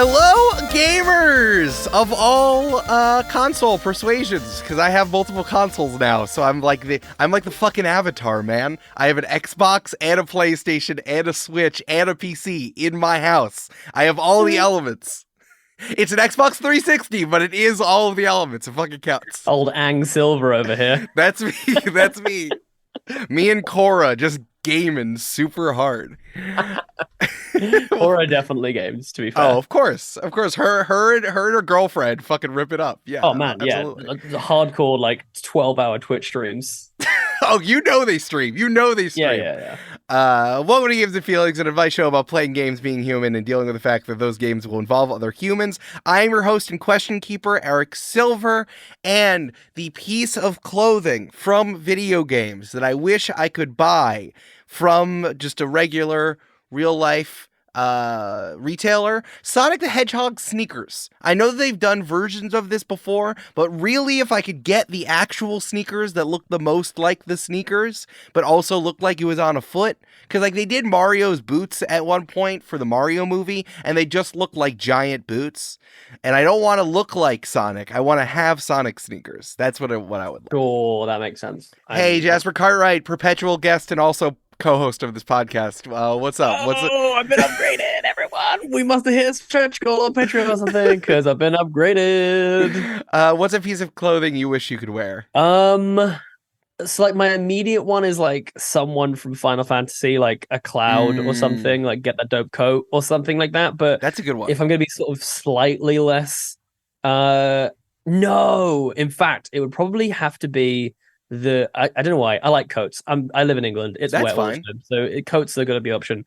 Hello, gamers of all console persuasions, because I have multiple consoles now. So I'm like the fucking Avatar, man. I have an Xbox and a PlayStation and a Switch and a PC in my house. I have all the elements. It's an Xbox 360, but it is all of the elements. It fucking counts. Old Ang Silver over here. That's me. That's me. Me and Cora just gaming super hard. Cora definitely games, to be fair. Oh, of course. Her and her girlfriend fucking rip it up. Yeah. Oh man, absolutely. yeah. Hardcore, like 12-hour Twitch streams. Oh, they stream. Yeah. Welcome to Games and Feelings, an advice show about playing games, being human, and dealing with the fact that those games will involve other humans. I am your host and question keeper, Eric Silver, and the piece of clothing from video games that I wish I could buy from just a regular, real-life retailer, Sonic the Hedgehog sneakers. I know that they've done versions of this before, but really if I could get the actual sneakers that look the most like the sneakers, but also look like it was on a foot, because like they did Mario's boots at one point for the Mario movie, and they just look like giant boots, and I don't want to look like Sonic. I want to have Sonic sneakers. That's what I would like. Sure, that makes sense. Hey, Jasper Cartwright, perpetual guest and also co-host of this podcast. What's up? I've been upgraded, everyone. We must have hit a stretch goal on Patreon or something, because I've been upgraded. What's a piece of clothing you wish you could wear? So like my immediate one is like someone from Final Fantasy, like a Cloud or something, like get that dope coat or something like that. But that's a good one. If I'm gonna be sort of slightly less, no, in fact, it would probably have to be I don't know why I like coats. I live in England. It's That's wet all the fine. time, so coats are going to be an option.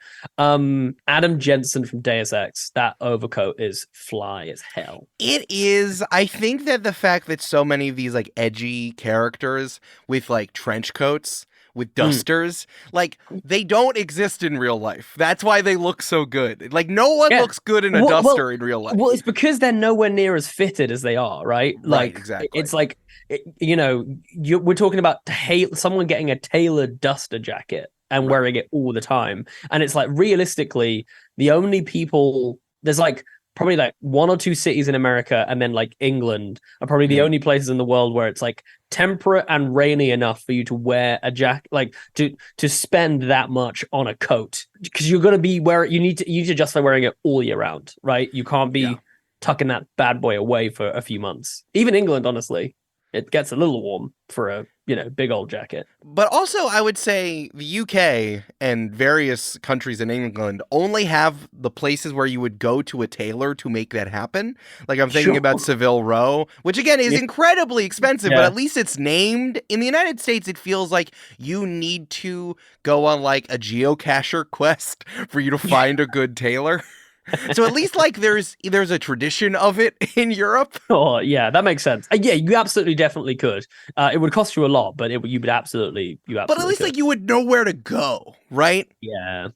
Adam Jensen from Deus Ex, that overcoat is fly as hell. It is. I think that the fact that so many of these like edgy characters with like trench coats with dusters, like they don't exist in real life. That's why they look so good. Like no one looks good in a duster in real life. Well, it's because they're nowhere near as fitted as they are, right? Like exactly. It's like, we're talking about someone getting a tailored duster jacket and wearing it all the time. And it's like, realistically, the only people, there's like probably like one or two cities in America and then like England are probably the only places in the world where it's like temperate and rainy enough for you to wear a jacket, like to spend that much on a coat, because you're going to be you need to justify wearing it all year round, right? You can't be tucking that bad boy away for a few months. Even England, honestly, it gets a little warm for a big old jacket. But also, I would say the UK and various countries in England only have the places where you would go to a tailor to make that happen. Like I'm thinking about Savile Row, which again is incredibly expensive, but at least it's named. In the United States, it feels like you need to go on like a geocacher quest for you to find a good tailor. So at least like there's a tradition of it in Europe. Oh yeah, that makes sense. Yeah, you absolutely definitely could. It would cost you a lot, but you would absolutely. But at least like you would know where to go, right? Yeah.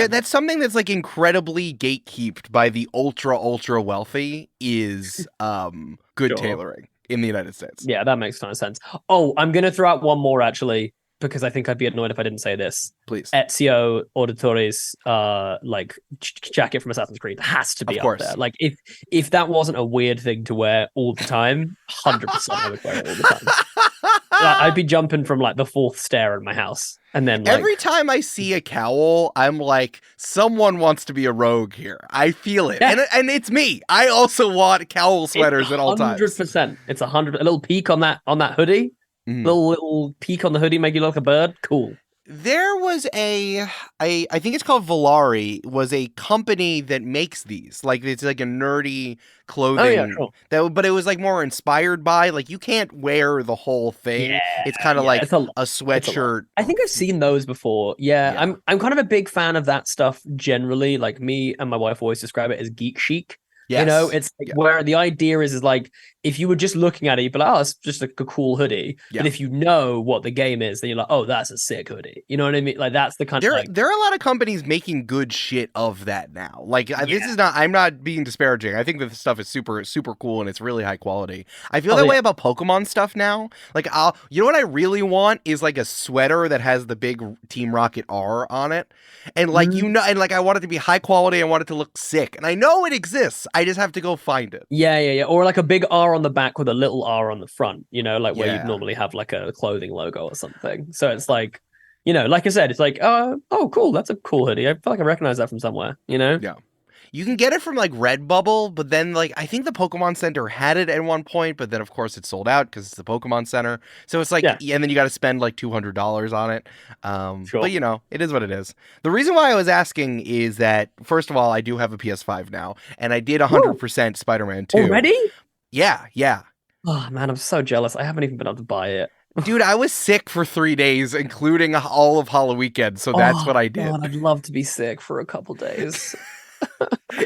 That's something that's like incredibly gatekeeped by the ultra wealthy is good tailoring in the United States. Yeah, that makes a ton of sense. Oh, I'm gonna throw out one more actually, because I think I'd be annoyed if I didn't say this. Please. Ezio Auditore's like jacket from Assassin's Creed has to be up there. Like if that wasn't a weird thing to wear all the time, 100% I would wear it all the time. I'd be jumping from like the fourth stair in my house, and then every time I see a cowl, I'm like, someone wants to be a rogue here. I feel it, and it's me. I also want cowl sweaters at all times. 100%. It's 100. A little peak on that hoodie. Little peak on the hoodie, make you look like a bird. Cool. There was I think it's called Volari, was a company that makes these. Like it's like a nerdy clothing. Oh, yeah, sure. But it was like more inspired by, like you can't wear the whole thing. Yeah, it's kind of like a sweatshirt. I think I've seen those before. Yeah. I'm kind of a big fan of that stuff generally. Like me and my wife always describe it as geek chic. Yes. It's like where the idea is like if you were just looking at it, you'd be like, oh, it's just a cool hoodie. Yeah. But if you know what the game is, then you're like, oh, that's a sick hoodie. You know what I mean? Like that's the kind of like, there are a lot of companies making good shit of that now. Like this Yeah. is not. I'm not being disparaging. I think that this stuff is super super cool and it's really high quality. I feel that way about Pokemon stuff now. Like you know what I really want is like a sweater that has the big Team Rocket R on it, and like and like I want it to be high quality. I want it to look sick, and I know it exists. I just have to go find it. Yeah. Or like a big R on the back with a little R on the front, you know, like where Yeah. you'd normally have like a clothing logo or something. So it's like, you know, like I said, it's like, oh, cool. That's a cool hoodie. I feel like I recognize that from somewhere, you know? Yeah. You can get it from like Redbubble, but then like I think the Pokemon Center had it at one point, but then of course it's sold out because it's the Pokemon Center. So it's like, and then you got to spend like $200 on it. Sure. But you know, it is what it is. The reason why I was asking is that first of all, I do have a PS5 now, and I did 100% Spider-Man 2 already. Yeah. Oh man, I'm so jealous. I haven't even been able to buy it. Dude, I was sick for 3 days, including all of Halloween weekend. So that's what I did. God, I'd love to be sick for a couple days.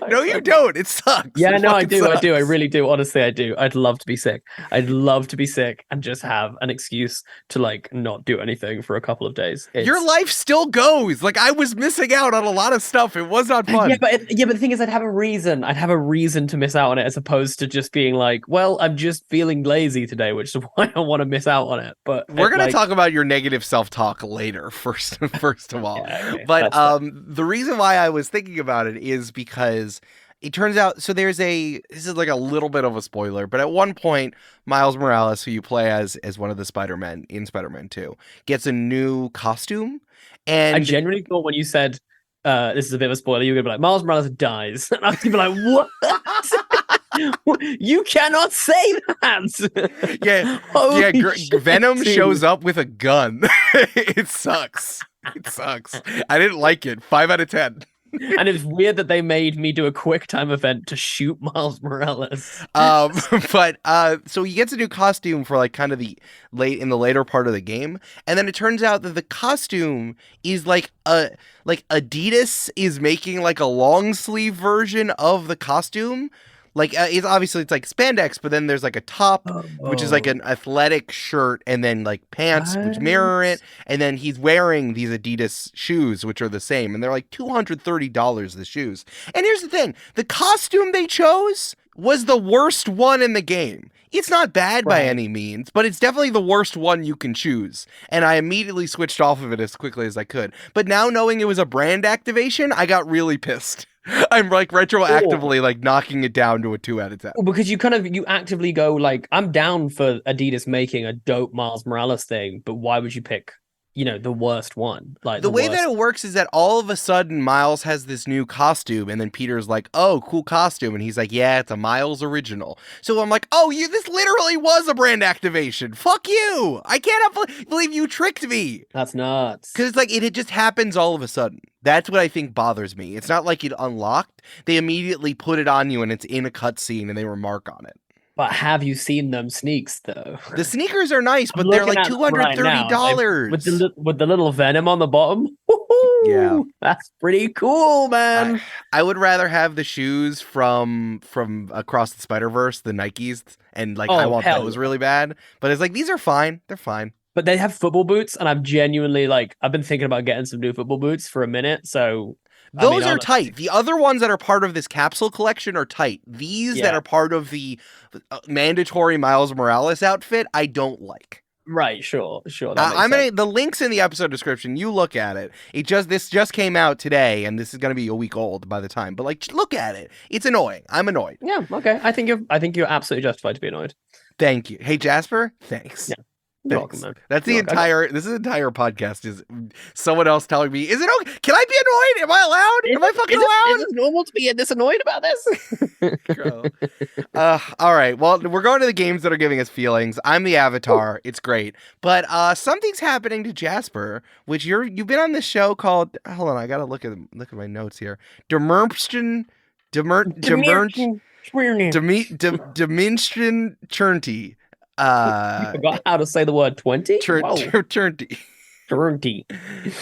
No, you don't. It sucks. Yeah, it no, I do. Sucks. I do. I really do. Honestly, I do. I'd love to be sick. I'd love to be sick and just have an excuse to like not do anything for a couple of days. Your life still goes. Like I was missing out on a lot of stuff. It was not fun. Yeah, but the thing is, I'd have a reason. I'd have a reason to miss out on it, as opposed to just being like, "Well, I'm just feeling lazy today," which is why I want to miss out on it. But we're gonna talk about your negative self-talk later. First of all, okay, but the reason why I was thinking about it is because it turns out, so this is like a little bit of a spoiler, but at one point, Miles Morales, who you play as one of the Spider-Men in Spider-Man 2, gets a new costume. And I genuinely thought when you said, this is a bit of a spoiler, you were going to be like, Miles Morales dies. And I was going to be like, what? You cannot say that. Yeah, Venom shows up with a gun. It sucks. I didn't like it. 5 out of 10. And it's weird that they made me do a quick time event to shoot Miles Morales. But so he gets a new costume for like kind of the later part of the game, and then it turns out that the costume is like Adidas is making like a long sleeve version of the costume. Like it's like spandex, but then there's like a top, which is like an athletic shirt, and then like pants which mirror it, and then he's wearing these Adidas shoes, which are the same, and they're like $230 the shoes. And here's the thing: the costume they chose was the worst one in the game. It's not bad by any means, but it's definitely the worst one you can choose. And I immediately switched off of it as quickly as I could. But now knowing it was a brand activation, I got really pissed. I'm like retroactively like knocking it down to a 2 out of 10. Well, because you actively go like, I'm down for Adidas making a dope Miles Morales thing, but why would you pick, you know, the worst one? Like the way that it works is that all of a sudden Miles has this new costume, and then Peter's like, "Oh, cool costume," and he's like, "Yeah, it's a Miles original." So I'm like, "Oh, this literally was a brand activation. Fuck you! I cannot believe you tricked me." That's nuts. Because it's like it just happens all of a sudden. That's what I think bothers me. It's not like it unlocked. They immediately put it on you, and it's in a cutscene, and they remark on it. But have you seen them sneaks though? The sneakers are nice, but they're like $230 with the little Venom on the bottom. Yeah, that's pretty cool, man. I would rather have the shoes from Across the Spider-Verse, the Nikes, and like I want those really bad. But it's like these are fine. They're fine. But they have football boots, and I'm genuinely like, I've been thinking about getting some new football boots for a minute. So those are tight. The other ones that are part of this capsule collection are tight. These that are part of the mandatory Miles Morales outfit, I don't like. Right, sure. The link's in the episode description. You look at it. This just came out today, and this is going to be a week old by the time. But like, look at it. It's annoying. I'm annoyed. Yeah. Okay. I think you're absolutely justified to be annoyed. Thank you. Hey, Jasper. Thanks. Yeah. You're welcome, man. That's this entire podcast is someone else telling me, is it okay? Can I be annoyed? Am I allowed? Am I fucking allowed? Is it normal to be this annoyed about this? All right. Well, we're going to the games that are giving us feelings. I'm the avatar. It's great. But something's happening to Jasper, which you've been on this show called, hold on, I got to look at my notes here. Dimension Churnty. You forgot how to say the word 20? Churnty. Dirty.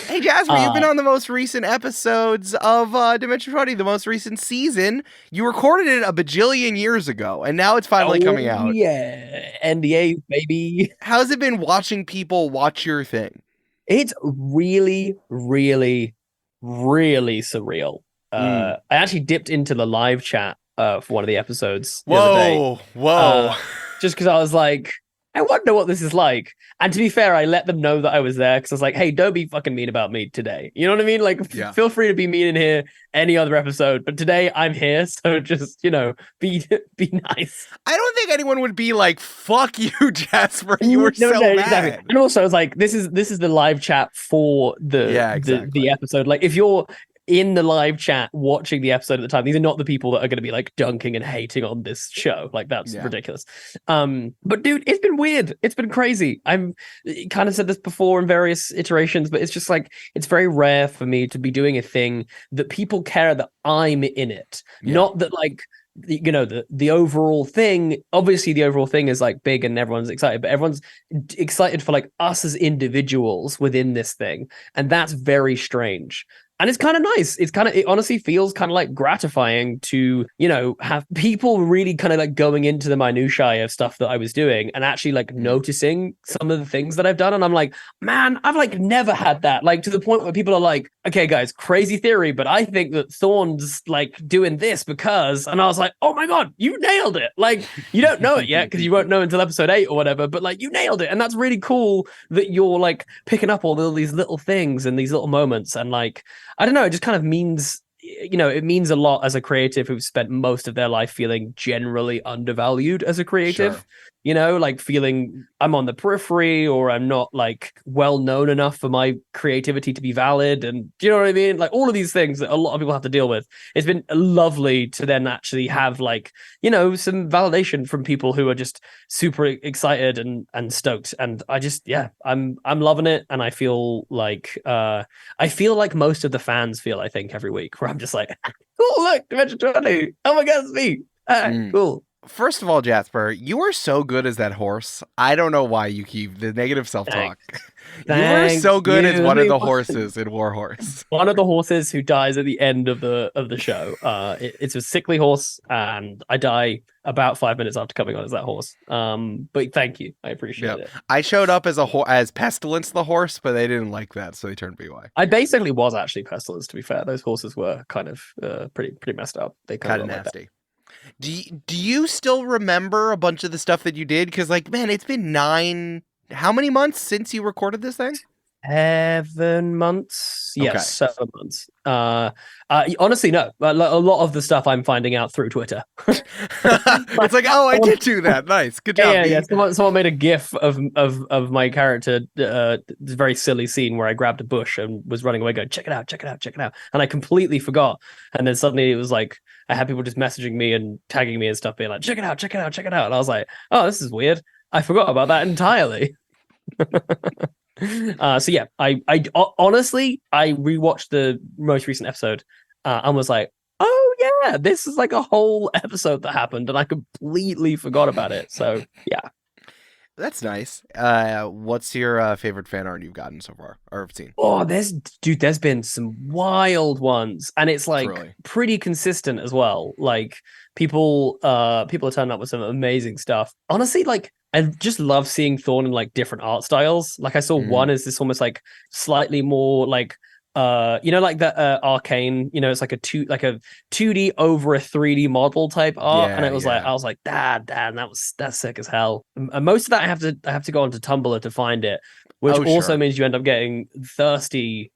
Hey, Jasper, you've been on the most recent episodes of Dimension 20, the most recent season. You recorded it a bajillion years ago, and now it's finally coming out. Yeah, NDA, baby. How's it been watching people watch your thing? It's really, really, really surreal. I actually dipped into the live chat for one of the episodes the other day. Whoa. Just because I was like, I wonder what this is like. And to be fair, I let them know that I was there because I was like, hey, don't be fucking mean about me today. You know what I mean? Like, feel free to be mean in here any other episode. But today I'm here. So just, be nice. I don't think anyone would be like, fuck you, Jasper. You were so mad. Exactly. And also, I was like, this is the live chat for the episode. Like, if you're in the live chat watching the episode at the time, these are not the people that are going to be like dunking and hating on this show. Like, that's ridiculous. But dude, it's been weird. It's been crazy. I'm kind of said this before in various iterations, but it's just like, it's very rare for me to be doing a thing that people care that I'm in it. Not that like, the overall thing, obviously the overall thing is like big and everyone's excited, but everyone's excited for like us as individuals within this thing. And that's very strange. And it's kind of nice. It honestly feels kind of like gratifying to, have people really kind of like going into the minutiae of stuff that I was doing and actually like noticing some of the things that I've done. And I'm like, man, I've like never had that. Like to the point where people are like, okay, guys, crazy theory, but I think that Thorne's like doing this because, and I was like, oh my God, you nailed it. Like you don't know it yet because you won't know until episode 8 or whatever, but like you nailed it. And that's really cool that you're like picking up all these little things and these little moments. And like, I don't know, it just kind of means, it means a lot as a creative who's spent most of their life feeling generally undervalued as a creative. Sure. Like feeling I'm on the periphery or I'm not like well known enough for my creativity to be valid. And do you know what I mean? Like all of these things that a lot of people have to deal with. It's been lovely to then actually have like, some validation from people who are just super excited and stoked. And I just, I'm loving it. And I feel like most of the fans feel, I think, every week where I'm just like, cool, look, Dimension 20. Oh my God, it's me. Cool. First of all, Jasper, you are so good as that horse. I don't know why you keep the negative self-talk. You are so good as one of the horses in War Horse. One of the horses who dies at the end of the show. It's a sickly horse, and I die about 5 minutes after coming on as that horse. But thank you, I appreciate it. I showed up as Pestilence the horse, but they didn't like that, so they turned me away. I basically was actually Pestilence. To be fair, those horses were kind of pretty messed up. They kind of nasty. Like do you still remember a bunch of the stuff that you did? Because, like, man, it's been how many months since you recorded this thing? 7 months. Yes, 7 months. Honestly, no. A lot of the stuff I'm finding out through Twitter. It's like, oh, I did do that. Nice, good job. Yeah. Someone made a GIF of my character. This very silly scene where I grabbed a bush and was running away, going, check it out, and I completely forgot. And then suddenly it was like I had people just messaging me and tagging me and stuff, being like, check it out. And I was like, oh, this is weird. I forgot about that entirely. So yeah, I honestly rewatched the most recent episode and was like, oh yeah, this is like a whole episode that happened and I completely forgot about it. So yeah, that's nice. What's your favorite fan art you've gotten so far or have seen? Oh, there's been some wild ones, and it's like pretty consistent as well. Like people are turning up with some amazing stuff. Honestly, like I just love seeing Thorne in like different art styles. Like I saw one is this almost like slightly more like like the Arcane, it's like a 2D over a 3D model type art, and it was like I was like, damn, that's sick as hell. And most of that I have to go onto Tumblr to find it, which also means you end up getting thirsty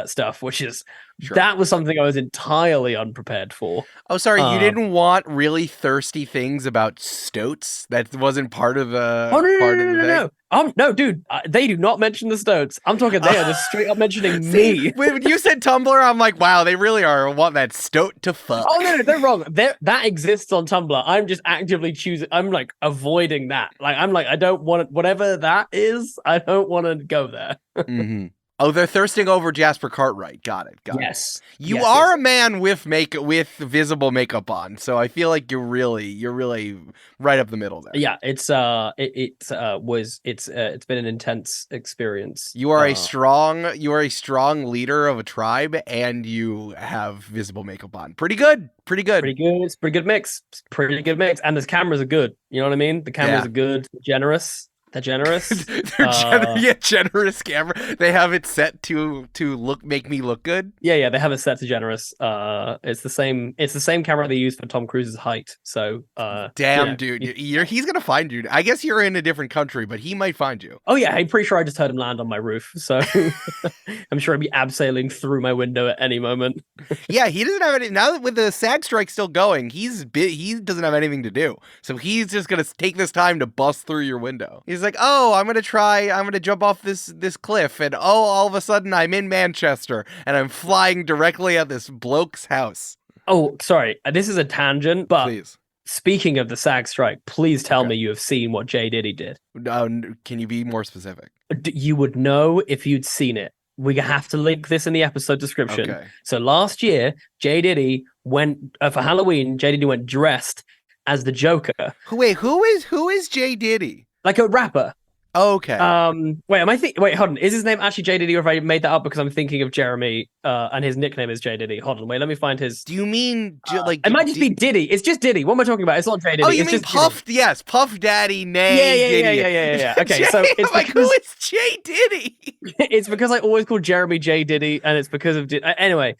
stuff, which is that was something I was entirely unprepared for. Oh, sorry, you didn't want really thirsty things about stoats? That wasn't part of the No. No, dude, they do not mention the stoats. I'm talking they are just straight up mentioning me. When you said Tumblr, I'm like, wow, they really are want that stoat to fuck. Oh no, they're wrong. That exists on Tumblr. I'm just actively choosing. I'm like avoiding that. Like I'm like I don't want it, whatever that is. I don't want to go there. Oh, they're thirsting over Jasper Cartwright. Got it. Yes. You Yes, are yes. a man with visible makeup on, so I feel like you're really right up the middle there. Yeah, it's been an intense experience. You are a strong leader of a tribe, and you have visible makeup on. Pretty good. It's pretty good mix. And the cameras are good. You know what I mean? The cameras are good, generous. They're generous. Generous camera. They have it set to make me look good. Yeah, they have it set to generous. It's the same camera they use for Tom Cruise's height. So, damn, dude, he's gonna find you. I guess you're in a different country, but he might find you. Oh yeah, I'm pretty sure I just heard him land on my roof. So I'm sure he'd be abseiling through my window at any moment. Yeah, he doesn't have any now that with the SAG strike still going. He doesn't have anything to do, so he's just gonna take this time to bust through your window. He's like, oh, I'm gonna jump off this cliff, and all of a sudden I'm in Manchester, and I'm flying directly at this bloke's house. Oh, sorry, this is a tangent, but please. Speaking of the SAG strike, please tell me you have seen what J. Diddy did. Can you be more specific? You would know if you'd seen it. We have to link this in the episode description. Okay. So last year, J. Diddy went for Halloween. J. Diddy went dressed as the Joker. Wait, who is J. Diddy? Like a rapper. Okay. Wait, hold on. Is his name actually J. Diddy, or have I made that up because I'm thinking of Jeremy, and his nickname is J. Diddy? Hold on, wait, let me find his. Do you mean it might just be Diddy? It's just Diddy. What am I talking about? It's not J. Diddy. Oh, you it's mean just Puff? Diddy. Yes, Puff Daddy. Diddy. Yeah. Okay, so it's like, who is J. Diddy? It's because I always call Jeremy J. Diddy, and it's because of anyway.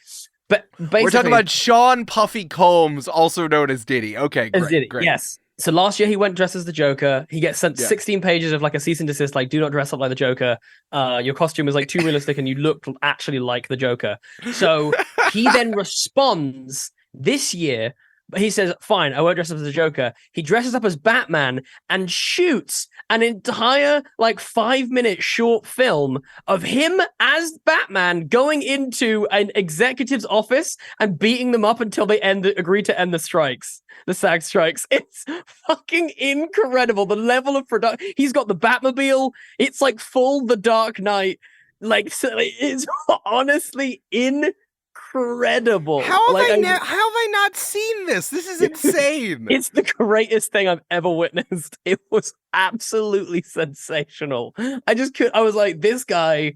But basically, we're talking about Sean Puffy Combs, also known as Diddy. Okay, great. Yes. So last year he went dressed as the Joker. He gets sent 16 pages of like a cease and desist, like, do not dress up like the Joker. Your costume is like too realistic and you look actually like the Joker. So he then responds this year. He says, fine, I won't dress up as the Joker. He dresses up as Batman and shoots an entire, 5-minute short film of him as Batman going into an executive's office and beating them up until they agree to end the SAG strikes. It's fucking incredible. The level of production. He's got the Batmobile. It's like full The Dark Knight. It's honestly incredible. How have I not seen this? This is insane. It's the greatest thing I've ever witnessed. It was absolutely sensational. I was like, this guy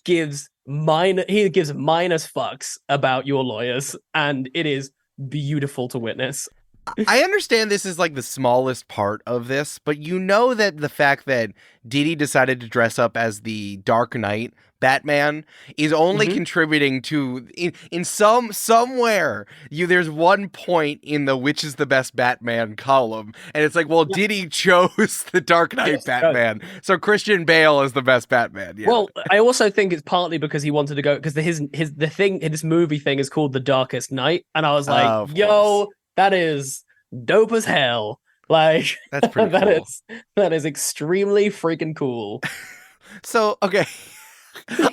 gives minus fucks about your lawyers, and it is beautiful to witness. I understand this is like the smallest part of this, but you know that the fact that Diddy decided to dress up as the Dark Knight Batman is only contributing to in somewhere there's one point in the which is the best Batman column, and it's like, well, Diddy chose the Dark Knight Batman, so Christian Bale is the best Batman. Yeah. Well, I also think it's partly because he wanted to go because this movie thing is called The Darkest Night, and I was like, that is dope as hell. Like, that's pretty cool. That is extremely freaking cool. So, okay.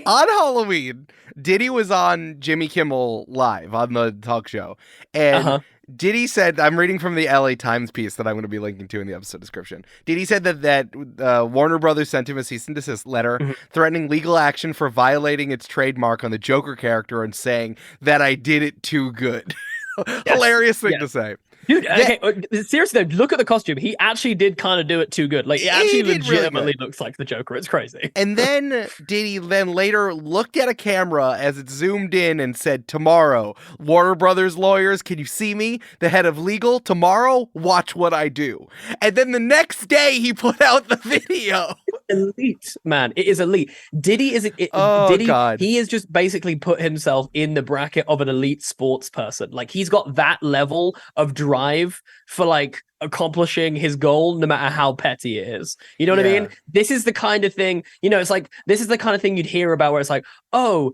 On Halloween, Diddy was on Jimmy Kimmel Live on the talk show. And Diddy said, I'm reading from the LA Times piece that I'm going to be linking to in the episode description. Diddy said that Warner Brothers sent him a cease and desist letter threatening legal action for violating its trademark on the Joker character and saying that I did it too good. Hilarious thing to say. Dude, okay, seriously though, look at the costume. He actually did kind of do it too good. Like, it actually legitimately looks like the Joker. It's crazy. And then Diddy later looked at a camera as it zoomed in and said, tomorrow, Warner Brothers lawyers, can you see me? The head of legal, tomorrow, watch what I do. And then the next day he put out the video. Elite, man. It is elite. Diddy is God. He has just basically put himself in the bracket of an elite sports person. Like, he's got that level of drive for like accomplishing his goal, no matter how petty it is. You know what I mean? This is the kind of thing, it's like, this is the kind of thing you'd hear about where it's like, oh,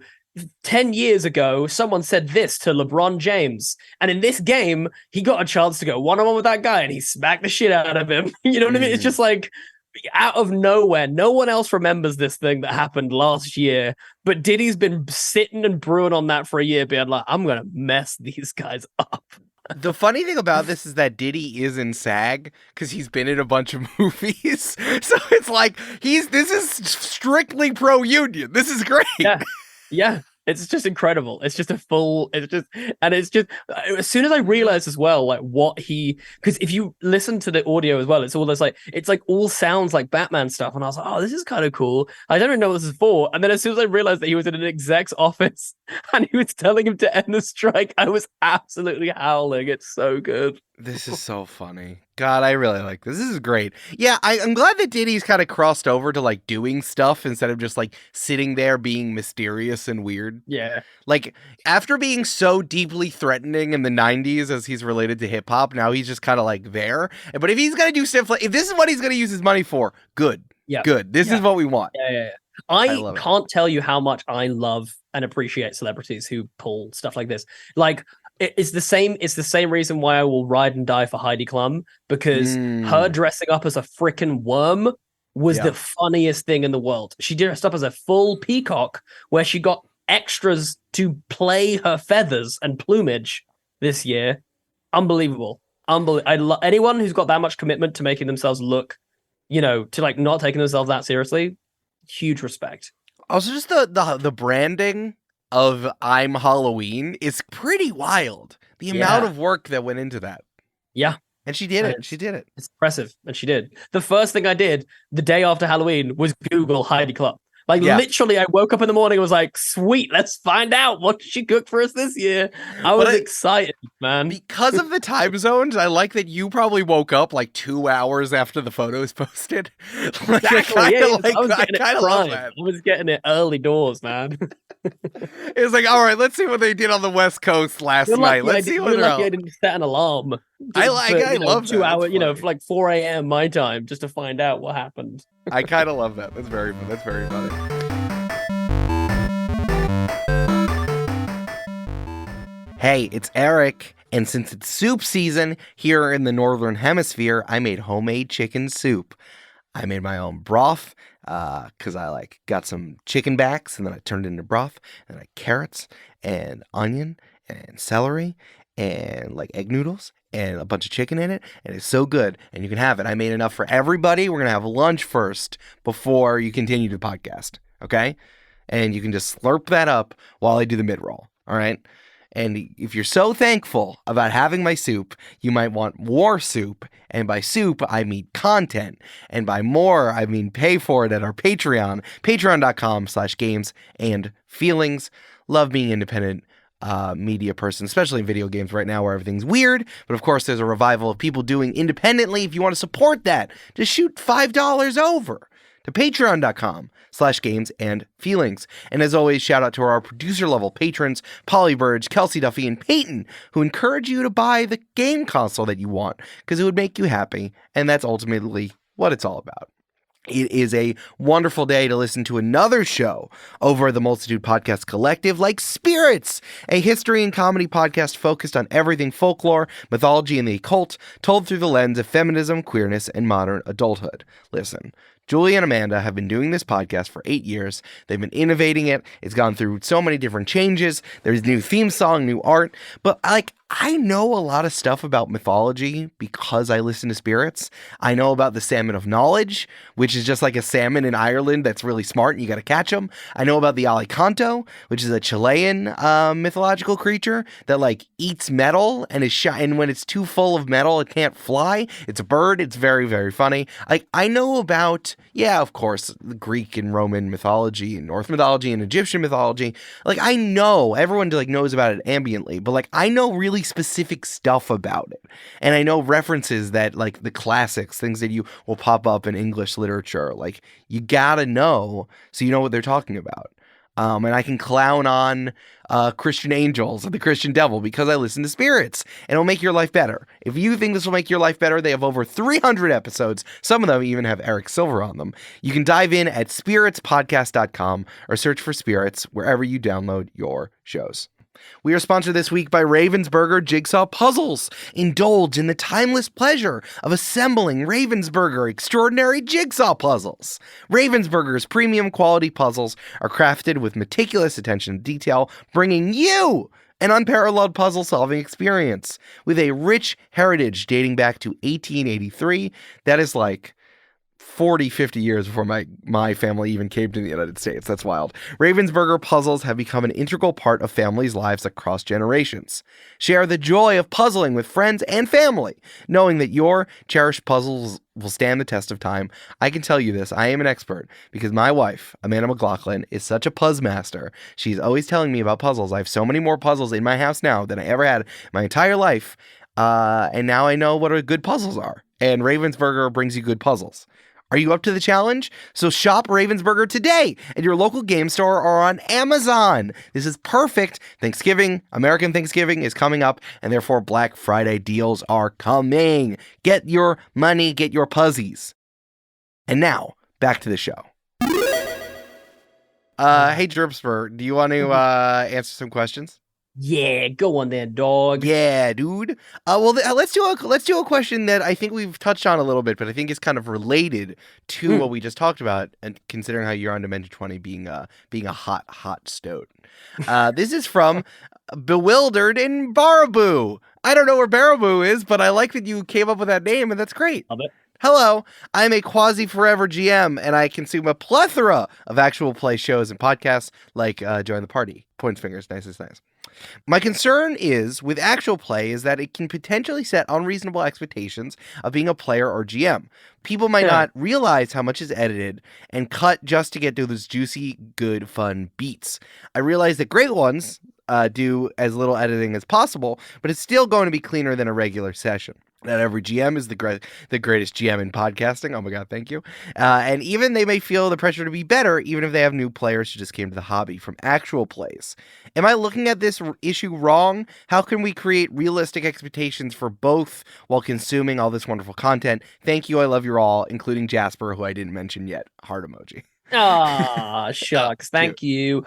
10 years ago, someone said this to LeBron James, and in this game, he got a chance to go one-on-one with that guy, and he smacked the shit out of him. You know what I mean? It's just like, out of nowhere, no one else remembers this thing that happened last year, but Diddy's been sitting and brewing on that for a year, being like, I'm gonna mess these guys up. The funny thing about this is that Diddy is in SAG because he's been in a bunch of movies. So it's like this is strictly pro-union. This is great. Yeah. Yeah. It's just incredible. It's just as soon as I realized as well, like because if you listen to the audio as well, it's like all sounds like Batman stuff. And I was like, oh, this is kind of cool. I don't even know what this is for. And then as soon as I realized that he was in an exec's office and he was telling him to end the strike, I was absolutely howling. It's so good. This is so funny. God, I really like this. This is great. Yeah, I'm glad that Diddy's kind of crossed over to like doing stuff instead of just like sitting there being mysterious and weird. Yeah. Like after being so deeply threatening in the 90s as he's related to hip hop, now he's just kind of like there. But if he's going to do stuff if this is what he's going to use his money for, good. Yeah. Good. This is what we want. Yeah. I can't tell you how much I love and appreciate celebrities who pull stuff like this. Like, it's the same reason why I will ride and die for Heidi Klum, because her dressing up as a freaking worm was the funniest thing in the world. She dressed up as a full peacock where she got extras to play her feathers and plumage this year. Unbelievable. Anyone who's got that much commitment to making themselves look, to like not taking themselves that seriously, huge respect. Also, just the branding of I'm Halloween is pretty wild. The amount of work that went into that. Yeah. And she did it. She did it. It's impressive. And she did. The first thing I did the day after Halloween was Google Heidi Klum. Like literally, I woke up in the morning and was like, sweet, let's find out what she cooked for us this year. I was excited, man. Because of the time zones, I like that you probably woke up like 2 hours after the photo is posted. Exactly. I was getting it early doors, man. It was like, all right, let's see what they did on the West Coast last night. Let's see what they're I didn't set an alarm. I love that. 2 hours, for like 4 a.m. my time, just to find out what happened. I kind of love that. That's very funny. Hey, it's Eric, and since it's soup season here in the Northern Hemisphere, I made homemade chicken soup. I made my own broth because I got some chicken backs, and then I turned it into broth, and I carrots and onion and celery and egg noodles and a bunch of chicken in it, and it's so good, and you can have it. I made enough for everybody. We're going to have lunch first before you continue the podcast, okay? And you can just slurp that up while I do the mid-roll, all right? And if you're so thankful about having my soup, you might want more soup. And by soup, I mean content. And by more, I mean pay for it at our Patreon, patreon.com/games-and-feelings. Love being independent media person, especially in video games right now where everything's weird. But of course, there's a revival of people doing independently. If you want to support that, just shoot $5 over to patreon.com/games-and-feelings. And as always, shout out to our producer level patrons, Polly Burge, Kelsey Duffy, and Peyton, who encourage you to buy the game console that you want because it would make you happy. And that's ultimately what it's all about. It is a wonderful day to listen to another show over the Multitude Podcast Collective, like Spirits, a history and comedy podcast focused on everything folklore, mythology, and the occult, told through the lens of feminism, queerness, and modern adulthood. Listen, Julie and Amanda have been doing this podcast for 8 years. They've been innovating it. It's gone through so many different changes. There's new theme song, new art. But I know a lot of stuff about mythology because I listen to Spirits. I know about the Salmon of Knowledge, which is just like a salmon in Ireland that's really smart and you got to catch them. I know about the Alicanto, which is a Chilean mythological creature that eats metal and is shy. And when it's too full of metal, it can't fly. It's a bird. It's very, very funny. I know about, of course, the Greek and Roman mythology and Norse mythology and Egyptian mythology. I know everyone knows about it ambiently, but I know really specific stuff about it. And I know references that the classics, things that you will pop up in English literature. You gotta know so you know what they're talking about. And I can clown on Christian angels and the Christian devil because I listen to Spirits. And it'll make your life better. If you think this will make your life better, they have over 300 episodes. Some of them even have Eric Silver on them. You can dive in at spiritspodcast.com or search for Spirits wherever you download your shows. We are sponsored this week by Ravensburger Jigsaw Puzzles. Indulge in the timeless pleasure of assembling Ravensburger extraordinary jigsaw puzzles. Ravensburger's premium quality puzzles are crafted with meticulous attention to detail, bringing you an unparalleled puzzle-solving experience with a rich heritage dating back to 1883. That is like 40, 50 years before my family even came to the United States. That's wild. Ravensburger puzzles have become an integral part of families' lives across generations. Share the joy of puzzling with friends and family, knowing that your cherished puzzles will stand the test of time. I can tell you this, I am an expert, because my wife, Amanda McLaughlin, is such a puzz master. She's always telling me about puzzles. I have so many more puzzles in my house now than I ever had my entire life, and now I know what good puzzles are. And Ravensburger brings you good puzzles. Are you up to the challenge? So shop Ravensburger today at your local game store or on Amazon. This is perfect. American Thanksgiving is coming up, and therefore Black Friday deals are coming. Get your money, get your puzzies. And now, back to the show. Hey, Jasper, do you want to answer some questions? Yeah, go on then, dog. Yeah, dude. Let's do a question that I think we've touched on a little bit, but I think is kind of related to what we just talked about, and considering how you're on Dimension 20 being a hot stoat. This is from Bewildered in Baraboo. I don't know where Baraboo is, but I like that you came up with that name, and that's great. Love it. Hello, I'm a quasi-forever GM, and I consume a plethora of actual play shows and podcasts like Join the Party. Points fingers, nice. My concern is, with actual play, is that it can potentially set unreasonable expectations of being a player or GM. People might not realize how much is edited and cut just to get to those juicy, good, fun beats. I realize that great ones do as little editing as possible, but it's still going to be cleaner than a regular session. Not every GM is the greatest GM in podcasting. Oh my God, thank you. And even they may feel the pressure to be better, even if they have new players who just came to the hobby from actual plays. Am I looking at this issue wrong? How can we create realistic expectations for both while consuming all this wonderful content? Thank you. I love you all, including Jasper, who I didn't mention yet. Heart emoji. Ah, shucks. Thank you.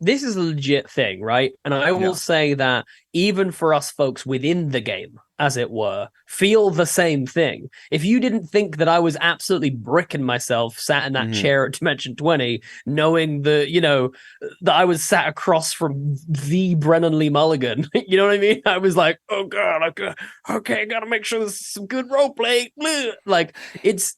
This is a legit thing, right? And I will say that even for us folks within the game, as it were, feel the same thing. If you didn't think that I was absolutely bricking myself sat in that chair at Dimension 20, knowing that, that I was sat across from the Brennan Lee Mulligan, you know what I mean? I was like, oh God, okay, gotta make sure there's some good role play. Like, it's,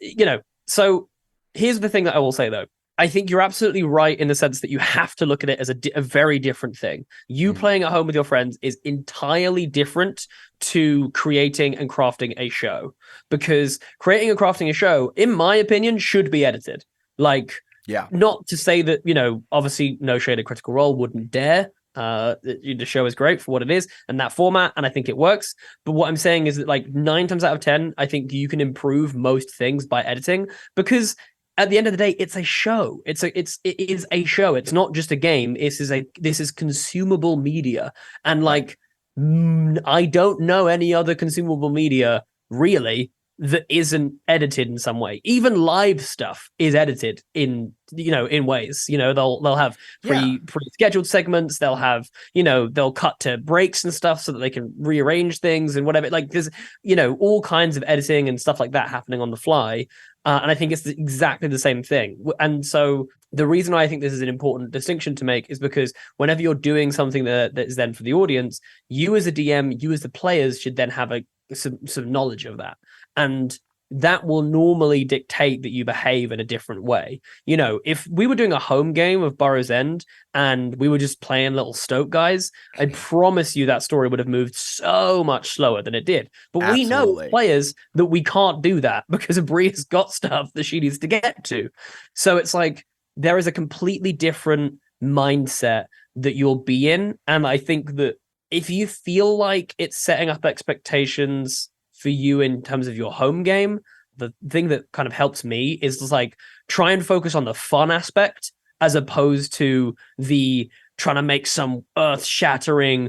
so here's the thing that I will say, though. I think you're absolutely right in the sense that you have to look at it as a very different thing. You playing at home with your friends is entirely different to creating and crafting a show, because creating and crafting a show, in my opinion, should be edited. Like, not to say that, obviously No Shade Critical Role wouldn't dare. The show is great for what it is and that format, and I think it works. But what I'm saying is that, like, 9 times out of 10, I think you can improve most things by editing, because at the end of the day, it's a show. It is a show. It's not just a game. This is consumable media. And like, I don't know any other consumable media really that isn't edited in some way. Even live stuff is edited in ways. They'll have pre-scheduled segments. They'll have, they'll cut to breaks and stuff so that they can rearrange things and whatever. Like, there's, all kinds of editing and stuff like that happening on the fly. And I think it's exactly the same thing. And so the reason why I think this is an important distinction to make is because whenever you're doing something that is then for the audience, you as a DM, you as the players should then have some knowledge of that. And that will normally dictate that you behave in a different way. If we were doing a home game of Burrow's End and we were just playing little Stoke guys, I promise you that story would have moved so much slower than it did. But we know players that we can't do that because Bria's got stuff that she needs to get to. So it's like there is a completely different mindset that you'll be in. And I think that if you feel like it's setting up expectations for you in terms of your home game, the thing that kind of helps me is like try and focus on the fun aspect as opposed to the trying to make some earth-shattering,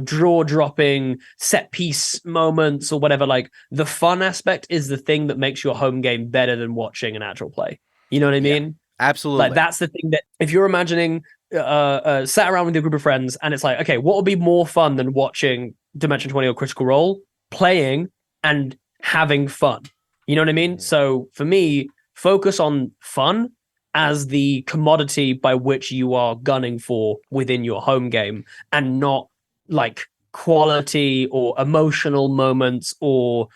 jaw-dropping set piece moments or whatever. Like, the fun aspect is the thing that makes your home game better than watching an actual play. You know what I mean? Absolutely. Like, that's the thing that if you're imagining sat around with a group of friends and it's like, okay, what would be more fun than watching Dimension 20 or Critical Role? Playing and having fun. You know what I mean? So for me, focus on fun as the commodity by which you are gunning for within your home game, and not like quality or emotional moments or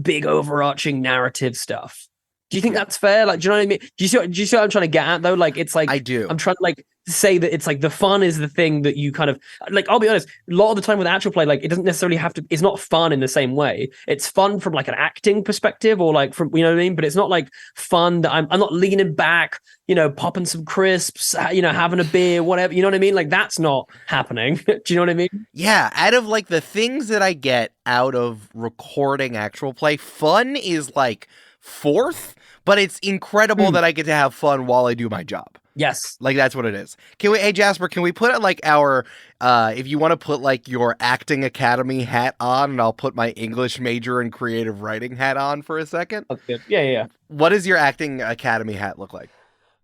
big overarching narrative stuff. Do you think that's fair? Like, do you know what I mean? Do you see what I'm trying to get at though? Like, it's like, I do. I'm trying to like say that it's like the fun is the thing that you kind of like. I'll be honest, a lot of the time with actual play, like it doesn't necessarily have to, it's not fun in the same way. It's fun from like an acting perspective, or like from, you know what I mean? But it's not like fun that I'm not leaning back, you know, popping some crisps, you know, having a beer, whatever, you know what I mean? Like that's not happening. Do you know what I mean? Yeah, out of like the things that I get out of recording actual play, fun is like fourth, but it's incredible that I get to have fun while I do my job. Yes. Like that's what it is. Hey Jasper, can we put it like our if you want to put like your acting academy hat on, and I'll put my English major and creative writing hat on for a second? That's good. Yeah. What does your acting academy hat look like?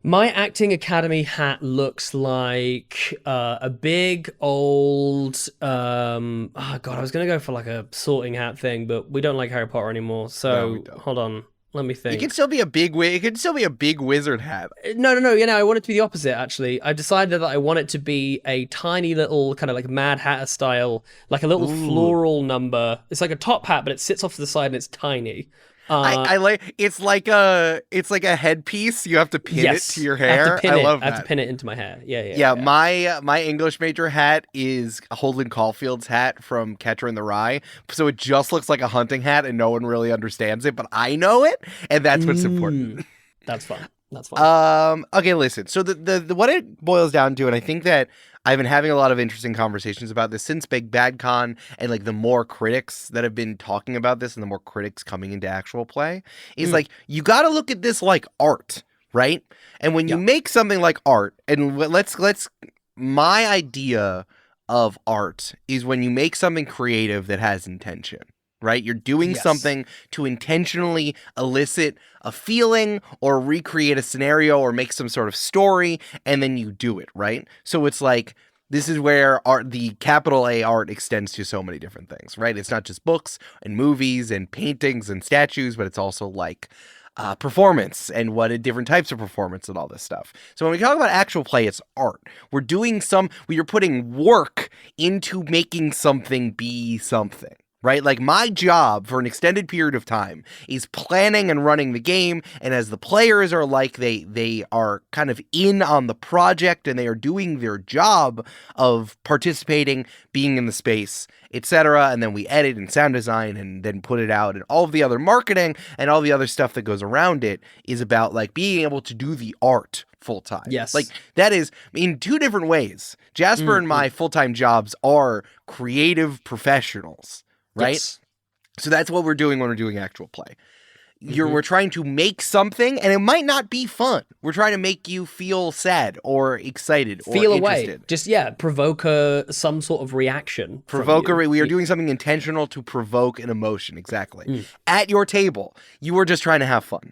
My acting academy hat looks like a big old oh god, I was gonna go for like a sorting hat thing, but we don't like Harry Potter anymore. So hold on. Let me think. It can still be a big wizard hat. No. You know, I want it to be the opposite. Actually, I decided that I want it to be a tiny little kind of like Mad Hatter style, like a little floral number. It's like a top hat, but it sits off to the side and it's tiny. I like it's like a headpiece. You have to pin it to your hair. I love that. I have to pin it into my hair. Yeah. My English major hat is Holden Caulfield's hat from Catcher in the Rye, so it just looks like a hunting hat, and no one really understands it, but I know it, and that's what's important. That's fun. That's fun. Okay, listen. So the what it boils down to, and I think that I've been having a lot of interesting conversations about this since Big Bad Con, and like the more critics that have been talking about this and the more critics coming into actual play is like, you got to look at this like art, right? And when you make something like art, and my idea of art is when you make something creative that has intention. Right? You're doing something to intentionally elicit a feeling or recreate a scenario or make some sort of story, and then you do it, right? So it's like, this is where art, the capital A art, extends to so many different things, right? It's not just books and movies and paintings and statues, but it's also like performance and what different types of performance and all this stuff. So when we talk about actual play, it's art. You're putting work into making something be something. Right? Like my job for an extended period of time is planning and running the game. And as the players are like, they are kind of in on the project and they are doing their job of participating, being in the space, etc. And then we edit and sound design and then put it out, and all of the other marketing and all the other stuff that goes around it is about like being able to do the art full time. Yes. Like that is in two different ways. Jasper and my full-time jobs are creative professionals. Right? Yes. So that's what we're doing when we're doing actual play. We're trying to make something, and it might not be fun. We're trying to make you feel sad or excited or feel interested. Away. Just, provoke some sort of reaction. We are doing something intentional to provoke an emotion, exactly. At your table, you are just trying to have fun.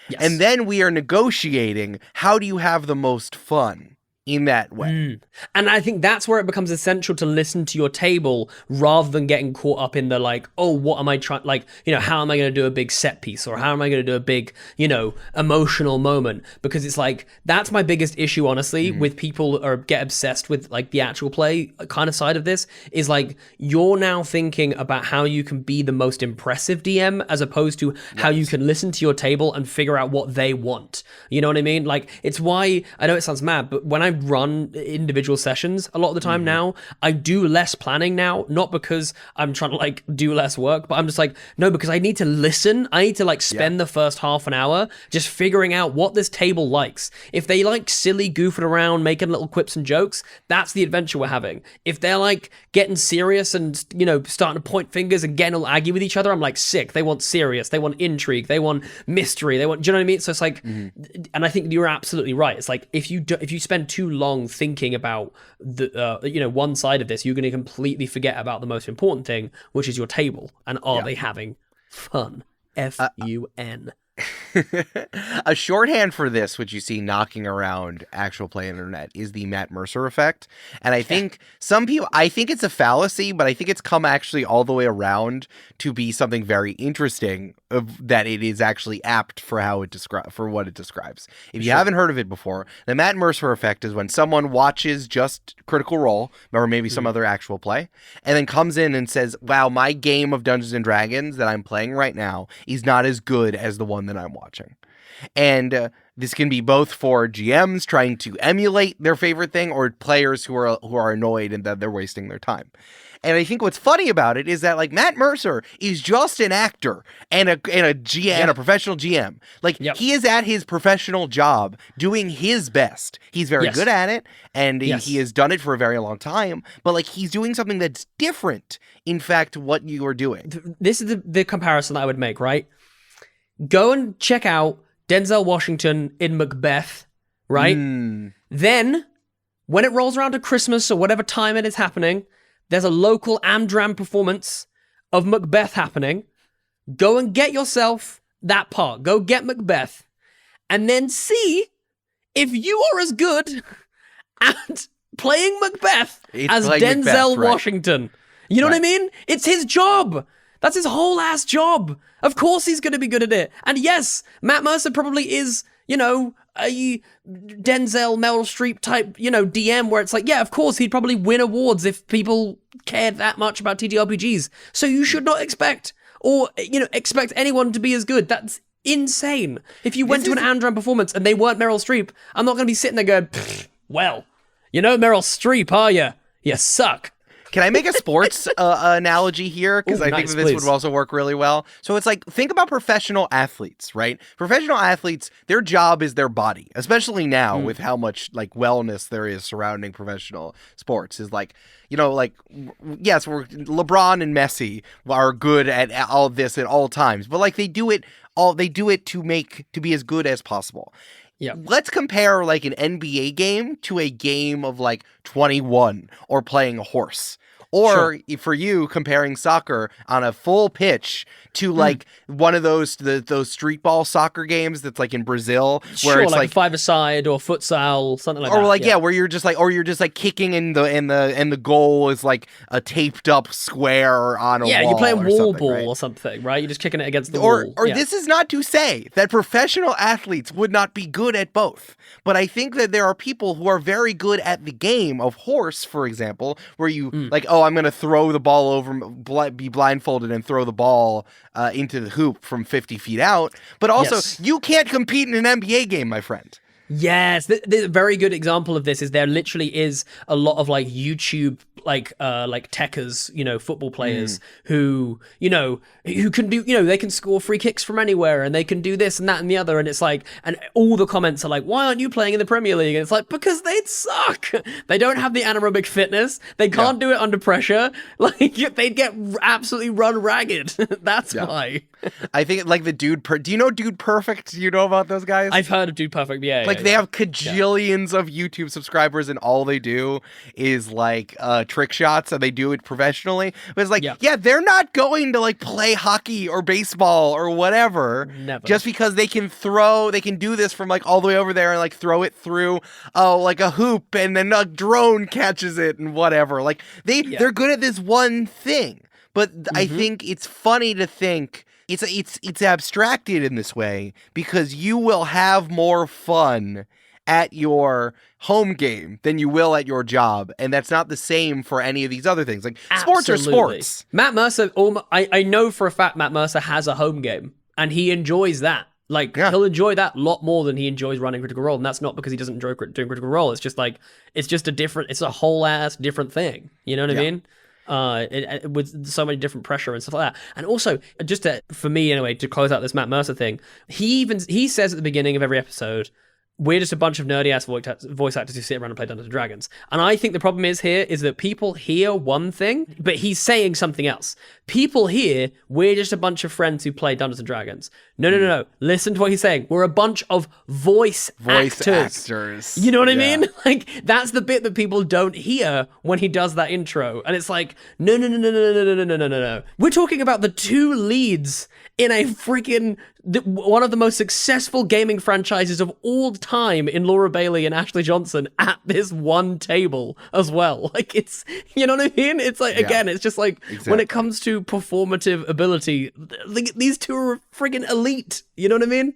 Yes. And then we are negotiating, how do you have the most fun? In that way. And I think that's where it becomes essential to listen to your table rather than getting caught up in the like, oh, what am I trying, like, you know, how am I going to do a big set piece, or how am I going to do a big, you know, emotional moment? Because it's like, that's my biggest issue, honestly, with people or get obsessed with like the actual play kind of side of this, is like, you're now thinking about how you can be the most impressive DM as opposed to how you can listen to your table and figure out what they want. You know what I mean? Like, it's why, I know it sounds mad, but when I run individual sessions a lot of the time now, I do less planning now, not because I'm trying to like do less work, but I'm just like, no, because I need to listen. I need to like spend the first half an hour just figuring out what this table likes. If they like silly goofing around, making little quips and jokes, that's the adventure we're having. If they're like getting serious and, you know, starting to point fingers and getting all aggy with each other, I'm like, sick. They want serious, they want intrigue, they want mystery, they want, do you know what I mean? So it's like, and I think you're absolutely right. It's like, if you spend too long thinking about the you know, one side of this, you're going to completely forget about the most important thing, which is your table, and are they having fun? F-U-N. A shorthand for this, which you see knocking around actual play internet, is the Matt Mercer effect. And I think I think it's a fallacy, but I think it's come actually all the way around to be something very interesting that it is actually apt for how it for what it describes. If you haven't heard of it before, the Matt Mercer effect is when someone watches just Critical Role or maybe some other actual play, and then comes in and says, "Wow, my game of Dungeons and Dragons that I'm playing right now is not as good as the one that I'm watching." And this can be both for GMs trying to emulate their favorite thing or players who are annoyed and that they're wasting their time. And I think what's funny about it is that like Matt Mercer is just an actor and a GM and a professional GM. Like he is at his professional job doing his best. He's very good at it, and he has done it for a very long time. But like he's doing something that's different. In fact, what you are doing. This is the comparison that I would make. Right, go and check out Denzel Washington in Macbeth. Right, then when it rolls around to Christmas or whatever time it is happening, there's a local Amdram performance of Macbeth happening. Go and get yourself that part. Go get Macbeth. And then see if you are as good at playing Macbeth as Denzel Washington. You know what I mean? It's his job. That's his whole ass job. Of course he's going to be good at it. And yes, Matt Mercer probably is, you know, a Denzel, Meryl Streep type, you know, DM where it's like, yeah, of course he'd probably win awards if people cared that much about TTRPGs. So you should not expect anyone to be as good. That's insane. If you went to an Amdram performance and they weren't Meryl Streep, I'm not going to be sitting there going, well, you know Meryl Streep, are you? You suck. Can I make a sports analogy here? Because I think that this would also work really well. So it's like, think about professional athletes, right? Professional athletes, their job is their body, especially now with how much like wellness there is surrounding professional sports. Is like, you know, like, yes, LeBron and Messi are good at all this at all times, but like they do it to be as good as possible. Yeah. Let's compare like an NBA game to a game of like 21 or playing a horse. Or for you, comparing soccer on a full pitch to like one of those street ball soccer games that's like in Brazil, where it's like a five-a-side or futsal, something like that. Or like where you're just like kicking and the goal is like a taped up square on a wall. Yeah, you're playing wall ball right? or something, right? You're just kicking it against the wall. Or this is not to say that professional athletes would not be good at both, but I think that there are people who are very good at the game of horse, for example, where you like, oh, I'm going to throw the ball over, be blindfolded and throw the ball into the hoop from 50 feet out. But also, you can't compete in an NBA game, my friend. Yes, the very good example of this is there literally is a lot of like YouTube like techers, you know, football players who, you know, who can do, you know, they can score free kicks from anywhere and they can do this and that and the other, and it's like, and all the comments are like, why aren't you playing in the Premier League? And it's like, because they'd suck. They don't have the anaerobic fitness. They can't do it under pressure. Like they'd get absolutely run ragged. That's why. I think like the Dude do you know Dude Perfect? Do you know about those guys? I've heard of Dude Perfect. Yeah. Like they have cajillions of YouTube subscribers and all they do is like trick shots, and they do it professionally. But it's like, they're not going to like play hockey or baseball or whatever. Never. Just because they can do this from like all the way over there and like throw it through like a hoop and then a drone catches it and whatever. Like they're good at this one thing. But I think it's funny to think it's abstracted in this way because you will have more fun at your home game than you will at your job, and that's not the same for any of these other things. Like sports are sports. Matt Mercer, I know for a fact Matt Mercer has a home game, and he enjoys that. Like he'll enjoy that a lot more than he enjoys running Critical Role, and that's not because he doesn't enjoy doing Critical Role. It's just like it's a whole ass different thing. You know what I mean? With so many different pressure and stuff like that. And also, for me anyway, to close out this Matt Mercer thing, he says at the beginning of every episode, we're just a bunch of nerdy ass voice actors who sit around and play Dungeons and Dragons. And I think the problem is that people hear one thing, but he's saying something else. People hear, we're just a bunch of friends who play Dungeons and Dragons. No. Listen to what he's saying. We're a bunch of voice actors. You know what I mean? Like, that's the bit that people don't hear when he does that intro. And it's like, no. We're talking about the two leads in a freaking one of the most successful gaming franchises of all time in Laura Bailey and Ashley Johnson at this one table as well. Like, it's, you know what I mean? It's like, again, it's just like, when it comes to performative ability, these two are friggin' elite. You know what I mean?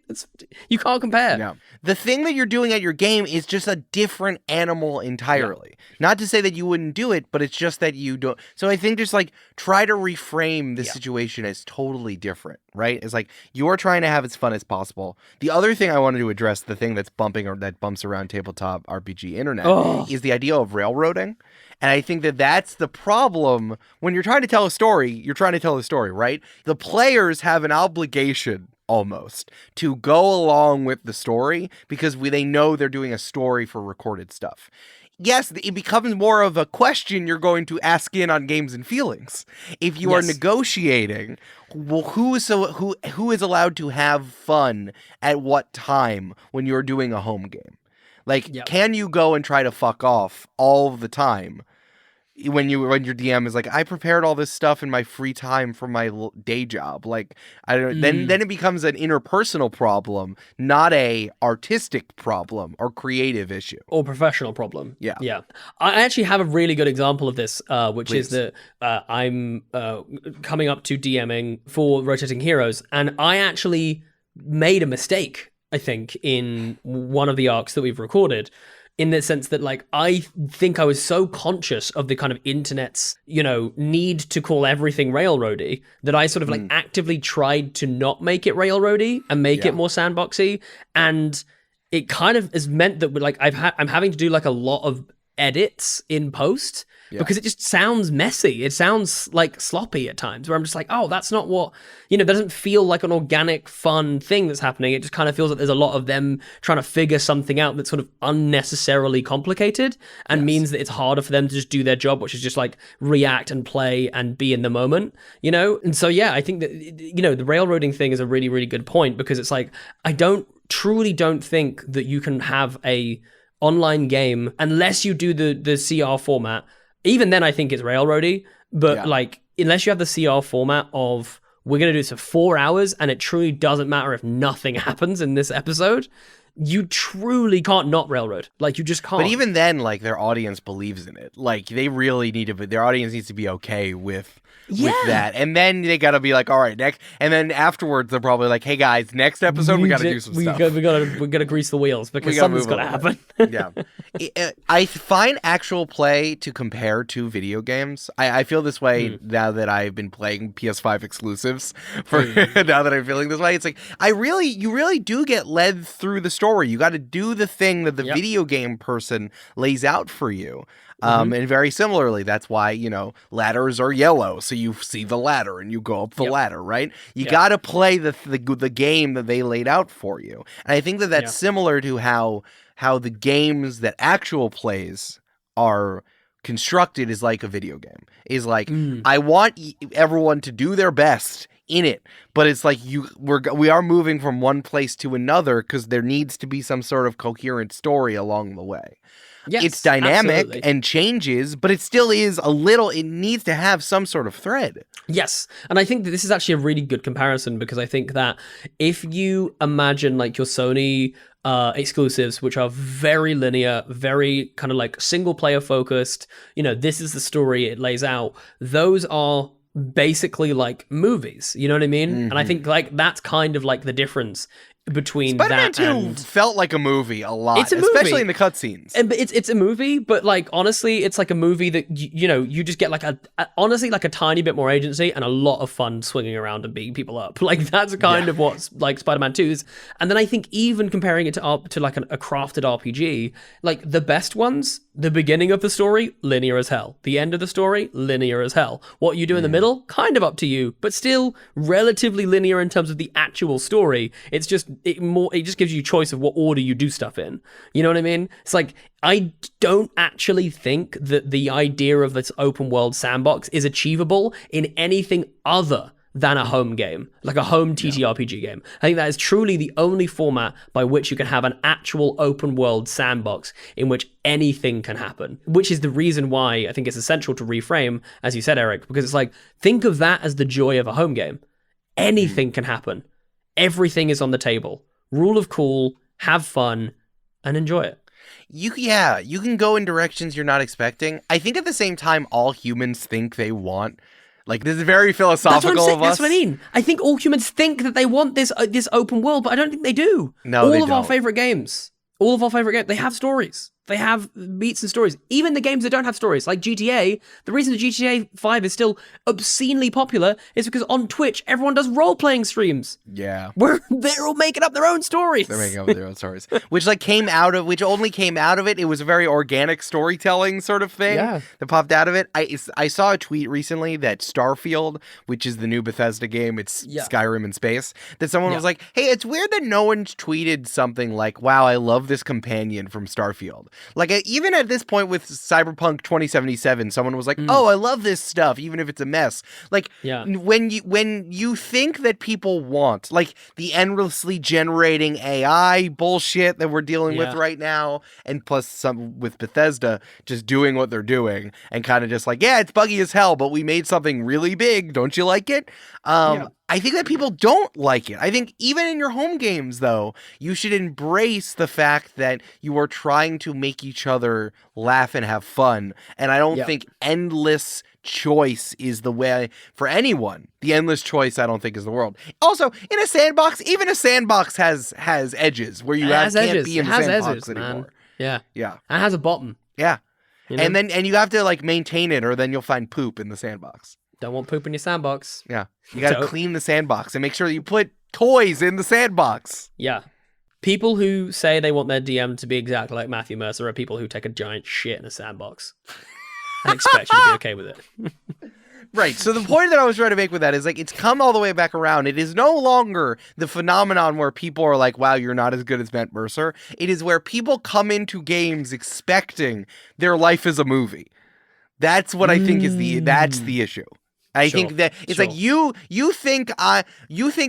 You can't compare. Yeah. The thing that you're doing at your game is just a different animal entirely. Yeah. Not to say that you wouldn't do it, but it's just that you don't. So I think just like try to reframe the situation as totally different, right? It's like you're trying to have as fun as possible. The other thing I wanted to address, the thing that's bumping or that bumps around tabletop RPG internet, is the idea of railroading. And I think that that's the problem when you're trying to tell a story. You're trying to tell a story, right? The players have an obligation almost to go along with the story because they know they're doing a story for recorded stuff. Yes, it becomes more of a question you're going to ask in on Games and Feelings. If you are negotiating, well, who is allowed to have fun at what time when you're doing a home game? Like, can you go and try to fuck off all the time? When your DM is like, I prepared all this stuff in my free time for my day job, like I don't. Then it becomes an interpersonal problem, not a artistic problem or creative issue or professional problem. Yeah. I actually have a really good example of this, which is that I'm coming up to DMing for Rotating Heroes, and I actually made a mistake. I think in one of the arcs that we've recorded. In the sense that, like, I think I was so conscious of the kind of internet's, need to call everything railroady that I sort of like actively tried to not make it railroady and make it more sandboxy. And it kind of has meant that, like, I'm having to do like a lot of edits in post because it just sounds messy. It sounds like sloppy at times where I'm just like, oh, that's not what, that doesn't feel like an organic, fun thing that's happening. It just kind of feels like there's a lot of them trying to figure something out that's sort of unnecessarily complicated and means that it's harder for them to just do their job, which is just like react and play and be in the moment, And so, I think that, the railroading thing is a really, really good point because it's like, I truly don't think that you can have a online game unless you do the CR format. Even then I think it's railroady, but like unless you have the CR format of we're going to do this for 4 hours and it truly doesn't matter if nothing happens in this episode, you truly can't not railroad. Like, you just can't. But even then, like, their audience believes in it. Like, they really need to be, their audience needs to be okay with that. And then they got to be like, all right, next. And then afterwards, they're probably like, hey, guys, next episode, we got to do some stuff. We got to grease the wheels because something's got to happen. I find actual play to compare to video games. I feel this way now that I've been playing PS5 exclusives for now that I'm feeling this way. It's like, you really do get led through the story. You got to do the thing that the video game person lays out for you. And very similarly, that's why, ladders are yellow. So you see the ladder and you go up the ladder, right? You got to play the game that they laid out for you. And I think that that's similar to how the games that actual plays are constructed is like a video game. Is like, I want everyone to do their best in it, but it's like we are moving from one place to another because there needs to be some sort of coherent story along the way. Yes, it's dynamic and changes, but it still is it needs to have some sort of thread. Yes. And I think that this is actually a really good comparison because I think that if you imagine like your Sony exclusives, which are very linear, very kind of like single player focused, this is the story it lays out. Those are basically like movies, you know what I mean? And I think like that's kind of like the difference between Spider-Man that 2 and felt like a movie a lot, it's a movie. Especially in the cutscenes. And it's a movie, but like honestly, it's like a movie that you just get like honestly like a tiny bit more agency and a lot of fun swinging around and beating people up. Like that's kind of what's like Spider-Man 2's. And then I think even comparing it to like a crafted RPG, like the best ones, the beginning of the story, linear as hell. The end of the story, linear as hell. What you do in the middle, kind of up to you, but still relatively linear in terms of the actual story. It's just it just gives you choice of what order you do stuff in. You know what I mean? It's like, I don't actually think that the idea of this open world sandbox is achievable in anything other than a home game, like a home TTRPG game. I think that is truly the only format by which you can have an actual open world sandbox in which anything can happen, which is the reason why I think it's essential to reframe, as you said, Eric, because it's like, think of that as the joy of a home game. Anything can happen. everything is on the table. Rule of cool, have fun, and enjoy it. You can go in directions you're not expecting. I think at the same time, all humans think they want. Like, this is very philosophical of us. That's what I mean. I think all humans think that they want this open world, but I don't think they do. No, all they of don't. Our favorite games, they have stories. They have beats and stories. Even the games that don't have stories, like GTA, the reason that GTA 5 is still obscenely popular is because on Twitch, everyone does role-playing streams. Yeah. Where they're all making up their own stories. They're making up their own stories. Which only came out of it. It was a very organic storytelling sort of thing that popped out of it. I saw a tweet recently that Starfield, which is the new Bethesda game, it's Skyrim in space, that someone was like, hey, it's weird that no one's tweeted something like, wow, I love this companion from Starfield. Like, even at this point with Cyberpunk 2077, someone was like, oh, I love this stuff, even if it's a mess. Like, when you think that people want, like, the endlessly generating AI bullshit that we're dealing with right now, and plus some with Bethesda just doing what they're doing, and kind of just like, yeah, it's buggy as hell, but we made something really big. Don't you like it? I think that people don't like it. I think even in your home games, though, you should embrace the fact that you are trying to make each other laugh and have fun. And I don't think endless choice is the way for anyone. The endless choice, I don't think, is the world. Also, in a sandbox, even a sandbox has edges where you can't be in the sandbox anymore. Man. Yeah. And it has a bottom. Yeah. You know? And you have to like maintain it, or then you'll find poop in the sandbox. Don't want poop in your sandbox. Yeah. You got to clean the sandbox and make sure that you put toys in the sandbox. Yeah. People who say they want their DM to be exactly like Matthew Mercer are people who take a giant shit in a sandbox. I expect you to be okay with it. Right. So the point that I was trying to make with that is, like, it's come all the way back around. It is no longer the phenomenon where people are like, wow, you're not as good as Matt Mercer. It is where people come into games expecting their life is a movie. That's what I think is that's the issue. I think that it's like you think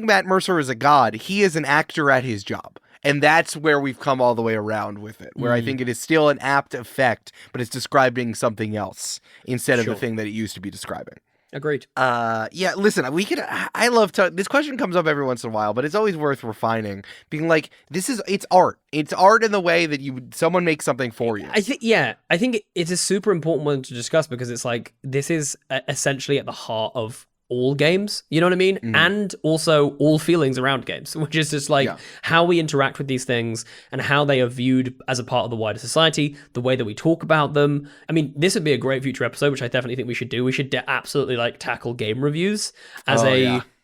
Matt Mercer is a god. He is an actor at his job. And that's where we've come all the way around with it, where I think it is still an apt effect, but it's describing something else instead of the thing that it used to be describing. Agreed. Yeah, listen, I love to, this question comes up every once in a while, but it's always worth refining, being like, it's art. It's art in the way that someone makes something for you. I think it's a super important one to discuss because it's like, this is essentially at the heart of all games, you know what I mean? Mm-hmm. And also all feelings around games, which is just like how we interact with these things and how they are viewed as a part of the wider society, the way that we talk about them. I mean, this would be a great future episode, which I definitely think we should do. We should absolutely like tackle game reviews as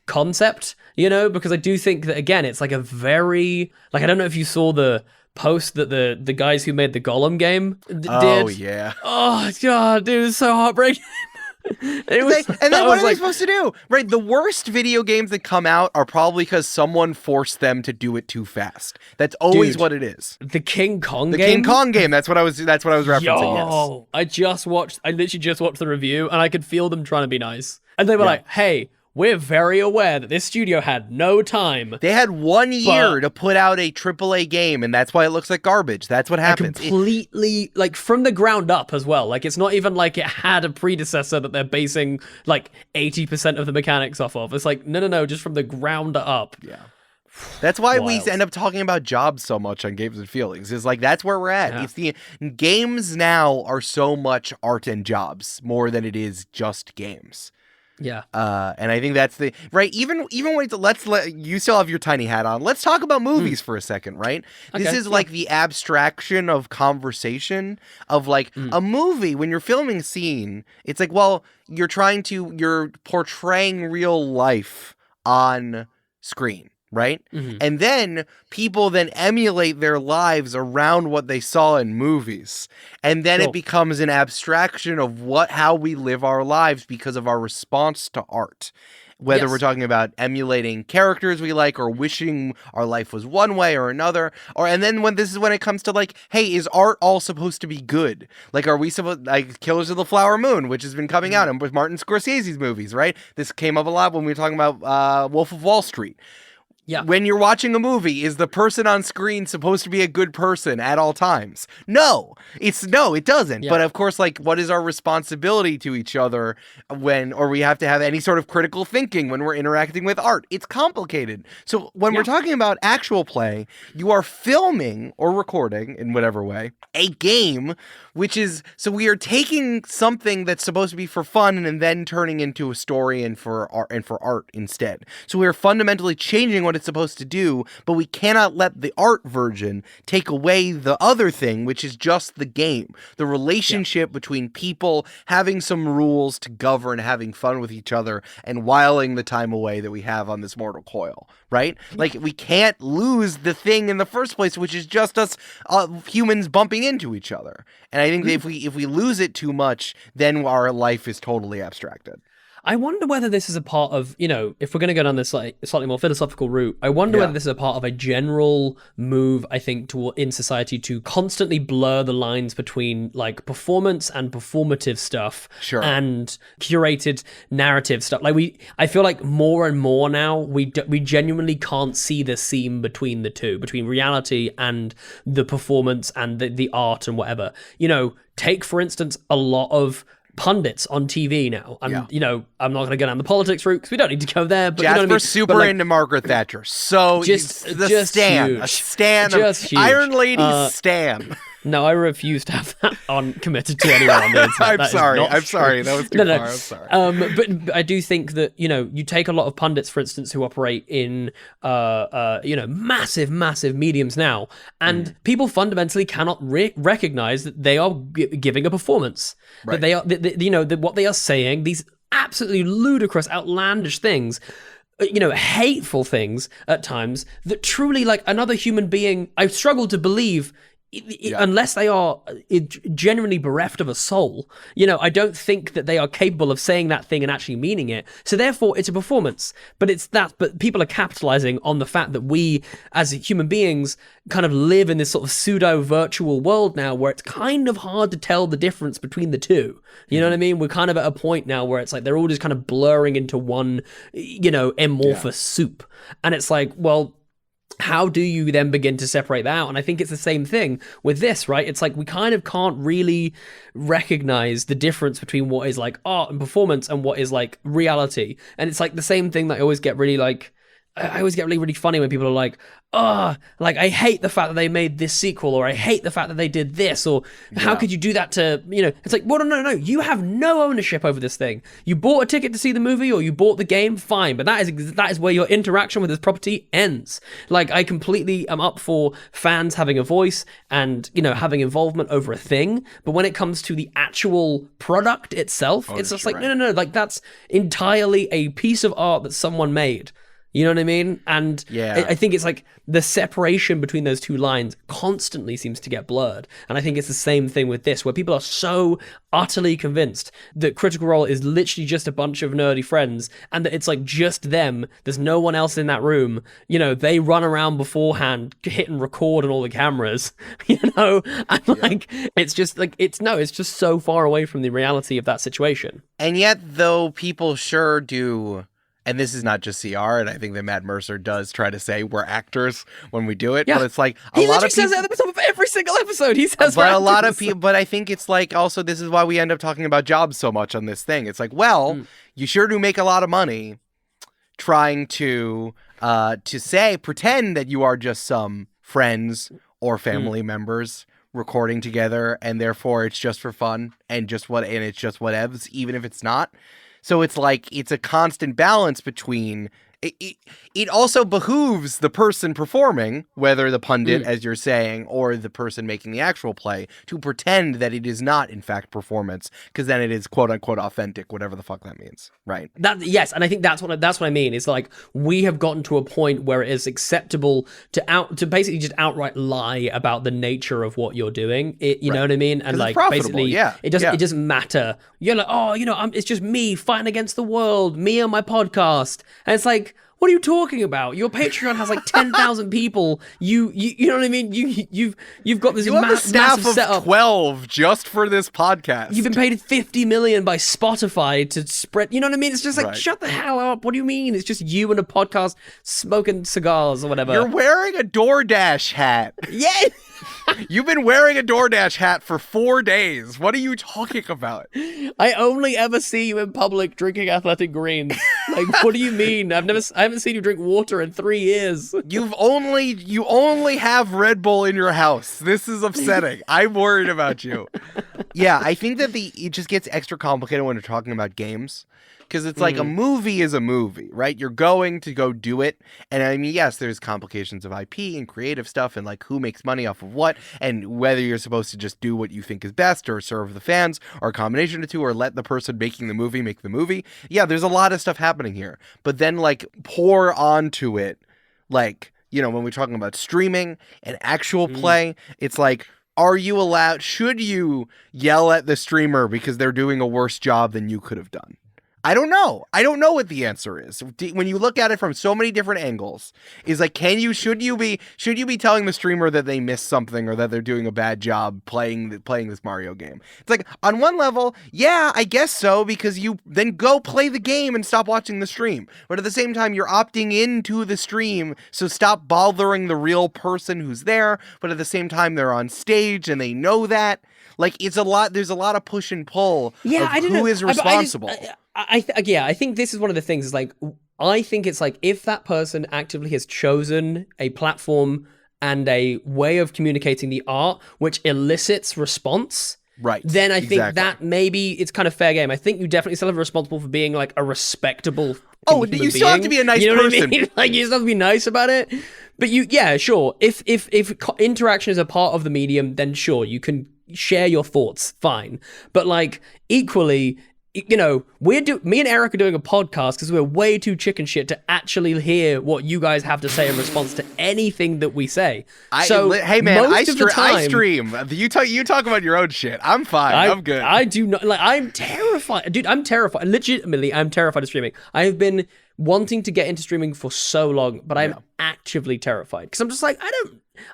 concept, you know, because I do think that, again, it's like a very, like, I don't know if you saw the post that the guys who made the Gollum game did. Oh, yeah. Oh, God, dude, it was so heartbreaking. And then what are they supposed to do? Right, the worst video games that come out are probably because someone forced them to do it too fast. That's always what it is. The King Kong game. The King Kong game. That's what I was referencing. Yo, yes. I literally just watched the review, and I could feel them trying to be nice. And they were like, "Hey, we're very aware that this studio had no time. They had 1 year to put out a AAA game, and that's why it looks like garbage. That's what happens. Completely, like, from the ground up as well. Like, it's not even like it had a predecessor that they're basing, like, 80% of the mechanics off of. It's like, no, just from the ground up. Yeah. That's why we end up talking about jobs so much on Games and Feelings. Is like, that's where we're at. Yeah. It's the games now are so much art and jobs more than it is just games. Yeah. And I think that's the right. Even when you still have your tiny hat on. Let's talk about movies for a second, right? Okay, this is like the abstraction of conversation of like a movie. When you're filming a scene, it's like, well, you're portraying real life on screen. Right? Mm-hmm. And then people then emulate their lives around what they saw in movies. And then it becomes an abstraction of how we live our lives because of our response to art. Whether we're talking about emulating characters we like or wishing our life was one way or another. And then when it comes to like, hey, is art all supposed to be good? Like, are we supposed, like Killers of the Flower Moon, which has been coming out and with Martin Scorsese's movies, right? This came up a lot when we were talking about Wolf of Wall Street. Yeah. When you're watching a movie, is the person on screen supposed to be a good person at all times? No, it doesn't. Yeah. But of course, like, what is our responsibility to each other or we have to have any sort of critical thinking when we're interacting with art? It's complicated. So when we're talking about actual play, you are filming or recording in whatever way a game, so we are taking something that's supposed to be for fun and then turning into a story and for art instead. So we are fundamentally changing what it's supposed to do, but we cannot let the art version take away the other thing, which is just the game. The relationship between people having some rules to govern, having fun with each other, and whiling the time away that we have on this mortal coil, right? Like, we can't lose the thing in the first place, which is just us humans bumping into each other. And I think that if we lose it too much, then our life is totally abstracted. I wonder whether this is a part of, if we're going to go down this slightly more philosophical route, I wonder whether this is a part of a general move, I think, in society to constantly blur the lines between like performance and performative stuff and curated narrative stuff. Like I feel like more and more now, we genuinely can't see the seam between the two, between reality and the performance and the art and whatever. Take, for instance, a lot of pundits on TV now. I'm not going to go down the politics route because we don't need to go there. But Jasper's super into Margaret Thatcher. So just Stan. Huge. A Stan. Just huge. Iron Lady Stan. No, I refuse to have that committed to anyone on the internet. I'm sorry. That was too far. I'm sorry. But I do think that, you take a lot of pundits, for instance, who operate in, massive, massive mediums now, and people fundamentally cannot recognize that they are giving a performance. Right. That they are, what they are saying, these absolutely ludicrous, outlandish things, hateful things at times that truly, like, another human being, I struggle to believe, unless they are genuinely bereft of a soul, I don't think that they are capable of saying that thing and actually meaning it. So therefore, it's a performance. But people are capitalizing on the fact that we, as human beings, kind of live in this sort of pseudo-virtual world now where it's kind of hard to tell the difference between the two. You know what I mean? We're kind of at a point now where it's like they're all just kind of blurring into one, amorphous soup. And it's like, well, how do you then begin to separate that out? And I think it's the same thing with this, right? It's like we kind of can't really recognize the difference between what is like art and performance and what is like reality. And it's like the same thing that I always get really really funny when people are like, I hate the fact that they made this sequel, or I hate the fact that they did this, or how could you do that to, it's like, well, no, you have no ownership over this thing. You bought a ticket to see the movie or you bought the game, fine, but that is where your interaction with this property ends. Like, I completely am up for fans having a voice and, having involvement over a thing, but when it comes to the actual product itself, it's just like, no, like, that's entirely a piece of art that someone made. You know what I mean? And I think it's like the separation between those two lines constantly seems to get blurred. And I think it's the same thing with this, where people are so utterly convinced that Critical Role is literally just a bunch of nerdy friends and that it's like just them. There's no one else in that room. They run around beforehand, hitting record on all the cameras, and like, it's just like, it's just so far away from the reality of that situation. And yet, though, people sure do. And this is not just CR, and I think that Matt Mercer does try to say we're actors when we do it, but it's like a lot of people says that at the top of every single episode. He says, but a lot of people. But I think it's like also this is why we end up talking about jobs so much on this thing. It's like, well, you sure do make a lot of money trying to pretend that you are just some friends or family members recording together, and therefore it's just for fun and it's just whatevs, even if it's not. So it's like, it's a constant balance between, it also behooves the person performing, whether the pundit, as you're saying, or the person making the actual play, to pretend that it is not, in fact, performance, because then it is quote-unquote authentic, whatever the fuck that means, right? Yes, and I think that's what I mean. It's like, we have gotten to a point where it is acceptable to basically just outright lie about the nature of what you're doing. You know what I mean? And like, basically, it doesn't matter. You're like, it's just me fighting against the world, me and my podcast. And it's like, What are you talking about? Your Patreon has like 10,000 people. You know what I mean? You've got this You have a staff massive of setup. 12 just for this podcast. You've been paid 50 million by Spotify to spread. You know what I mean? It's just like, Right. shut the hell up. What do you mean? It's just you and a podcast smoking cigars or whatever. You're wearing a DoorDash hat. Yeah. You've been wearing a DoorDash hat for 4 days. What are you talking about? I only ever see you in public drinking Athletic Greens. Like, what do you mean? I haven't seen you drink water in 3 years. You only have Red Bull in your house. This is upsetting. I'm worried about you. Yeah, I think that it just gets extra complicated when we're talking about games. Because it's like a movie is a movie, right? You're going to go do it. And I mean, yes, there's complications of IP and creative stuff and like who makes money off of what and whether you're supposed to just do what you think is best or serve the fans or a combination of two or let the person making the movie make the movie. Yeah, there's a lot of stuff happening here. But then like pour onto it, like, you know, when we're talking about streaming and actual play, it's like, should you yell at the streamer because they're doing a worse job than you could have done? I don't know. I don't know what the answer is. When you look at it from so many different angles, is like, should you be telling the streamer that they missed something or that they're doing a bad job playing this Mario game? It's like, on one level, yeah, I guess so, because you then go play the game and stop watching the stream. But at the same time, you're opting into the stream, so stop bothering the real person who's there. But at the same time, they're on stage and they know that. Like, it's a lot. There's a lot of push and pull. Yeah, of I don't who know. is responsible. I think this is one of the things. Is like, I think it's like if that person actively has chosen a platform and a way of communicating the art which elicits response, right? Then I think that maybe it's kind of fair game. I think you definitely still have responsible for being like a respectable. You still have to be a nice person. What I mean? Like, you still have to be nice about it. But yeah, sure. If interaction is a part of the medium, then sure, you can share your thoughts, fine. But like, equally, you know, me and Eric are doing a podcast because we're way too chicken shit to actually hear what you guys have to say in response to anything that we say. Hey man, I stream. You talk about your own shit. I'm fine. I'm good. I do not like. I'm terrified, dude. I'm terrified. Legitimately, I'm terrified of streaming. I have been wanting to get into streaming for so long, but I'm actively terrified because I'm just like,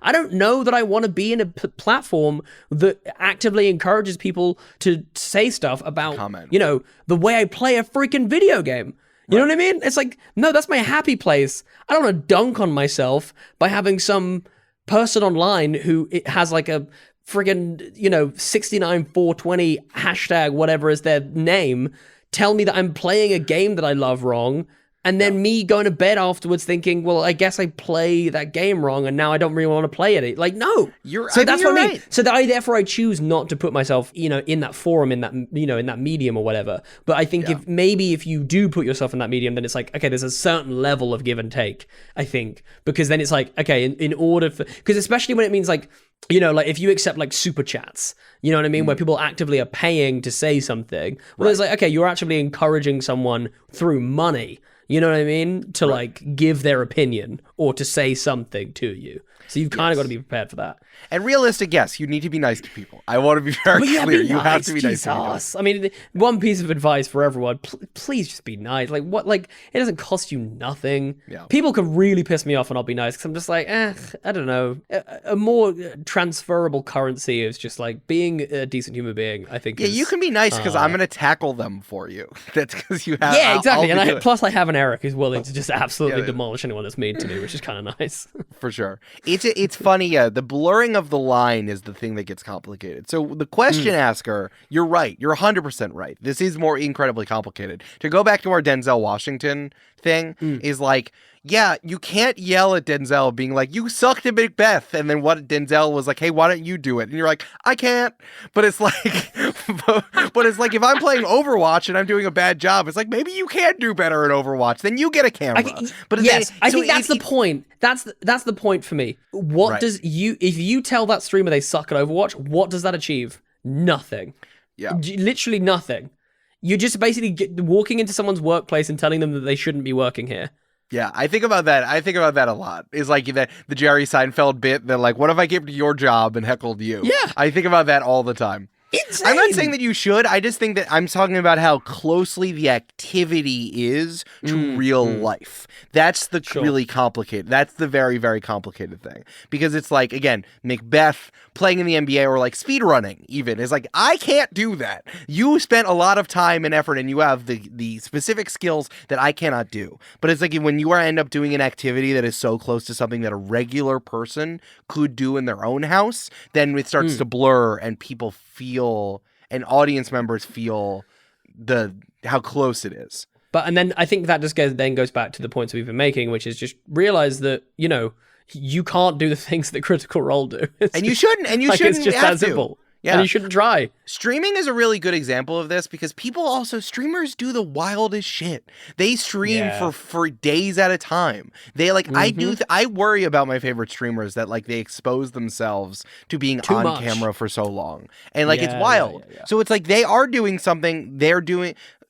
I don't know that I want to be in a platform that actively encourages people to say stuff about, you know, the way I play a freaking video game. You know what I mean? It's like, no, that's my happy place. I don't want to dunk on myself by having some person online who has like a friggin', you know, 69420 hashtag whatever is their name tell me that I'm playing a game that I love wrong. And then me going to bed afterwards thinking, well, I guess I play that game wrong and now I don't really want to play it. Like, no. That's what I mean. So therefore I choose not to put myself, you know, in that forum, in that, you know, in that medium or whatever. But I think if you do put yourself in that medium, then it's like, okay, there's a certain level of give and take, I think. Because then it's like, okay, in order for, because especially when it means like, you know, like if you accept like super chats, you know what I mean? Where people actively are paying to say something. Well, it's like, okay, you're actually encouraging someone through money. You know what I mean? To like give their opinion or to say something to you. So you've kind of got to be prepared for that. And realistic, yes, you need to be nice to people. I want to be very clear. You have to be nice to people. I mean, one piece of advice for everyone, please just be nice. Like, what? Like, it doesn't cost you nothing. Yeah. People can really piss me off and I'll be nice because I'm just like, I don't know. A more transferable currency is just like being a decent human being, I think. Yeah, you can be nice because I'm going to tackle them for you. That's because you have... Yeah, exactly. And plus I have an Eric who's willing to just absolutely demolish anyone that's mean to me, which is kind of nice. For sure. It's funny. The blurring of the line is the thing that gets complicated. So the question asker, you're right. You're 100% right. This is more incredibly complicated. To go back to our Denzel Washington thing is like, yeah, you can't yell at Denzel being like, you sucked at Macbeth. And then what Denzel was like, hey, why don't you do it? And you're like, I can't. But it's like, but it's like if I'm playing Overwatch and I'm doing a bad job, it's like, maybe you can do better at Overwatch. Then you get a camera. But yes, I think that's the point. That's the point for me. What does if you tell that streamer they suck at Overwatch, what does that achieve? Nothing. Yeah. Literally nothing. You're just basically walking into someone's workplace and telling them that they shouldn't be working here. Yeah, I think about that. I think about that a lot. It's like the Jerry Seinfeld bit that like, what if I came to your job and heckled you? Yeah. I think about that all the time. insane. I'm not saying that you should. I just think that I'm talking about how closely the activity is to real life. That's the really complicated. That's the very, very complicated thing. Because it's like, again, Macbeth playing in the NBA or like speed running even is like, I can't do that. You spent a lot of time and effort and you have the specific skills that I cannot do. But it's like when you end up doing an activity that is so close to something that a regular person could do in their own house, then it starts to blur and people feel, and audience members feel how close it is. And then I think that just goes back to the points we've been making, which is just realize that, you can't do the things that Critical Role do. And you shouldn't. And you shouldn't. It's just have that simple. To. Yeah. And you shouldn't try. Streaming is a really good example of this because streamers do the wildest shit. They stream for days at a time. They I worry about my favorite streamers that like they expose themselves to being on camera for so long. And like it's wild. Yeah. So it's like they are doing something,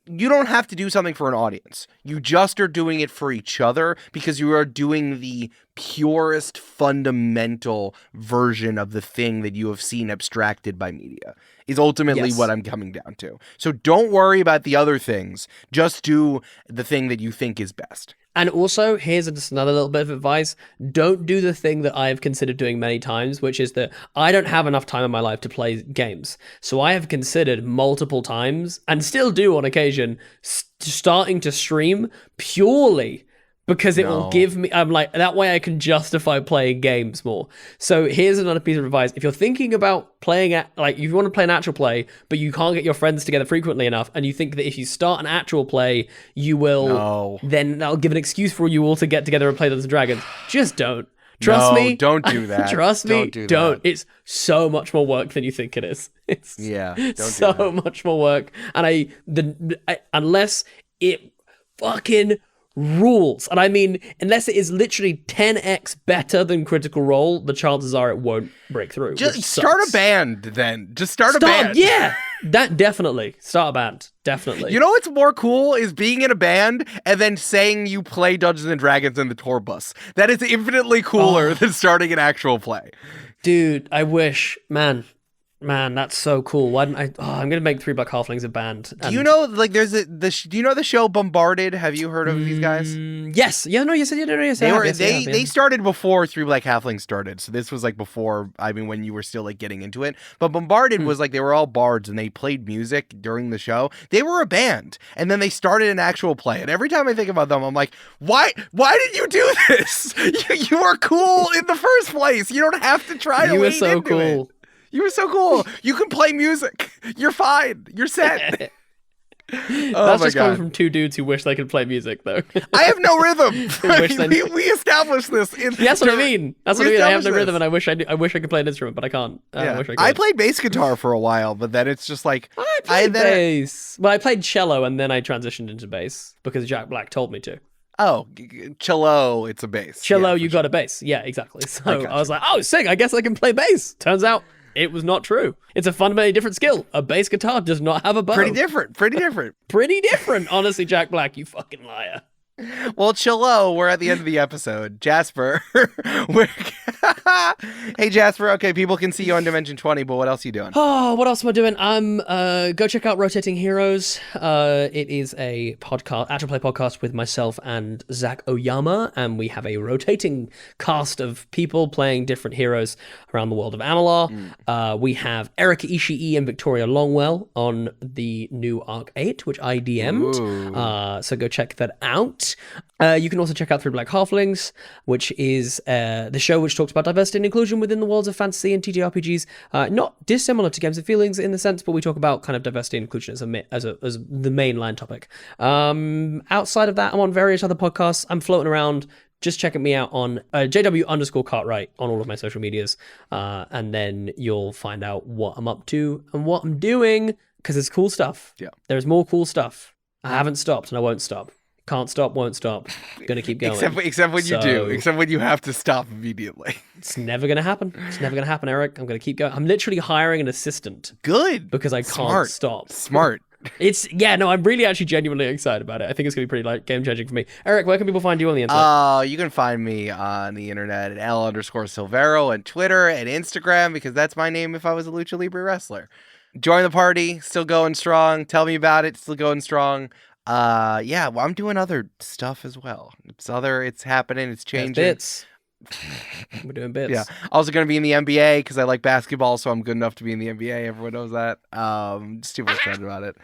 you don't have to do something for an audience. You just are doing it for each other because you are doing the purest fundamental version of the thing that you have seen abstracted by media is ultimately what I'm coming down to. So don't worry about the other things. Just do the thing that you think is best. And also, here's just another little bit of advice. Don't do the thing that I have considered doing many times, which is that I don't have enough time in my life to play games. So I have considered multiple times, and still do on occasion, starting to stream purely because it will give me, I'm like, that way I can justify playing games more. So here's another piece of advice. If you're thinking about playing if you want to play an actual play, but you can't get your friends together frequently enough, and you think that if you start an actual play, you will, then that'll give an excuse for you all to get together and play Dungeons & Dragons. Just don't. Trust me. Don't do that. Trust me. Don't. It's so much more work than you think it is. It's so much more work. And unless it fucking rules, and I mean, unless it is literally 10x better than Critical Role, the chances are it won't break through. Just start a band then. Just start a band. Yeah, that definitely. Start a band. Definitely. You know what's more cool is being in a band and then saying you play Dungeons and Dragons in the tour bus. That is infinitely cooler than starting an actual play. Dude, I wish, man, that's so cool. Why didn't I? Oh, I'm gonna make Three Black Halflings a band. Do you know, like, there's do you know the show Bombarded? Have you heard of these guys? Yes. Yeah. No. Yes. They started before Three Black Halflings started. So this was like before. I mean, when you were still like getting into it. But Bombarded was like they were all bards and they played music during the show. They were a band, and then they started an actual play. And every time I think about them, I'm like, why did you do this? You were cool in the first place. You don't have to try to. You were so cool. You were so cool. You can play music. You're fine. You're set. That's just coming from two dudes who wish they could play music, though. I have no rhythm. We established this. That's what I mean. That's what I mean. I have no rhythm, and I wish I could play an instrument, but I can't. I wish I could. I played bass guitar for a while, but then it's just like I played bass. Well, I played cello, and then I transitioned into bass because Jack Black told me to. Oh, cello, it's a bass. Cello, you got a bass. Yeah, exactly. So I was like, oh, sick. I guess I can play bass. Turns out it was not true. It's a fundamentally different skill. A bass guitar does not have a bow. Pretty different. Pretty different. Honestly, Jack Black, you fucking liar. Well, chillo, we're at the end of the episode. Jasper. Hey, Jasper. Okay, people can see you on Dimension 20, but what else are you doing? Oh, what else am I doing? Go check out Rotating Heroes. It is a podcast, actual play podcast with myself and Zach Oyama, and we have a rotating cast of people playing different heroes around the world of Amalur. We have Eric Ishii and Victoria Longwell on the new Arc 8, which I DM'd. So go check that out. You can also check out Three Black Halflings, which is the show which talks about diversity and inclusion within the worlds of fantasy and TTRPGs. Not dissimilar to Games of Feelings in the sense, but we talk about kind of diversity and inclusion as the mainline topic. Outside of that, I'm on various other podcasts. I'm floating around. Just check me out on JW_Cartwright on all of my social medias. And then you'll find out what I'm up to and what I'm doing, because it's cool stuff. Yeah. There's more cool stuff. I haven't stopped and I won't stop. Can't stop, won't stop. Gonna keep going. Except when you do. Except when you have to stop immediately. It's never gonna happen. It's never gonna happen, Eric. I'm gonna keep going. I'm literally hiring an assistant. Good. Because I can't stop. Smart. I'm really actually genuinely excited about it. I think it's gonna be pretty game changing for me. Eric, where can people find you on the internet? You can find me on the internet at L_Silvero and Twitter and Instagram, because that's my name if I was a Lucha Libre wrestler. Join the party, still going strong. Tell me about it, still going strong. Yeah, well, I'm doing other stuff as well. It's happening, it's changing. Bits. We're doing bits. Yeah. Also going to be in the NBA because I like basketball, so I'm good enough to be in the NBA. Everyone knows that. Super excited about it.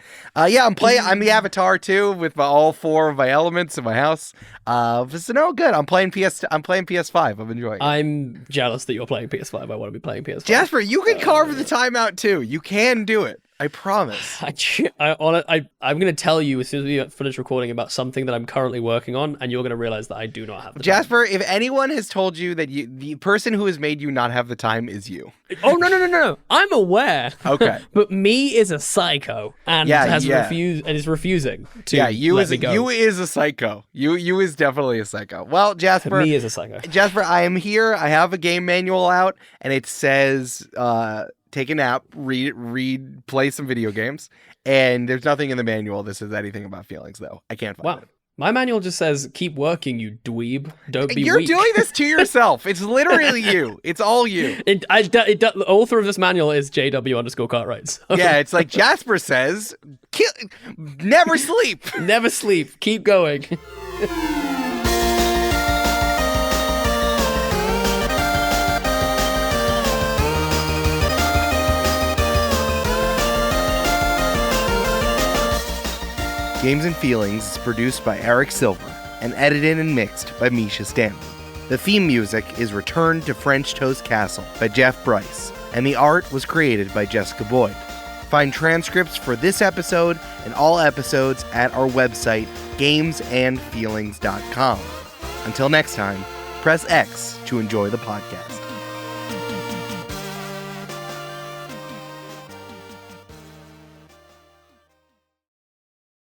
Yeah, I'm the Avatar too, with all 4 of my elements in my house. So no, good. I'm playing PS5. I'm enjoying it. I'm jealous that you're playing PS5. I want to be playing PS5. Jasper, you can carve the time out too. You can do it. I promise. I'm going to tell you as soon as we finish recording about something that I'm currently working on, and you're going to realize that I do not have the time. Jasper, if anyone has told you that the person who has made you not have the time is you. Oh, no. I'm aware. Okay. But me is a psycho and is refusing to let me go. You is a psycho. You is definitely a psycho. Well, Jasper. Me is a psycho. Jasper, I am here. I have a game manual out, and it says... take a nap, read, play some video games, and there's nothing in the manual that says anything about feelings, though. I can't find it. My manual just says, keep working, you dweeb. Don't be You're weak. doing this to yourself. It's literally you. It's all you. The author of this manual is JW_Cartwright. So. Yeah, it's like Jasper says, never sleep. Never sleep. Keep going. Games and Feelings is produced by Eric Silver and edited and mixed by Mischa Stanton. The theme music is Return to French Toast Castle by Jeff Bryce, and the art was created by Jessica Boyd. Find transcripts for this episode and all episodes at our website, gamesandfeelings.com. Until next time, press X to enjoy the podcast.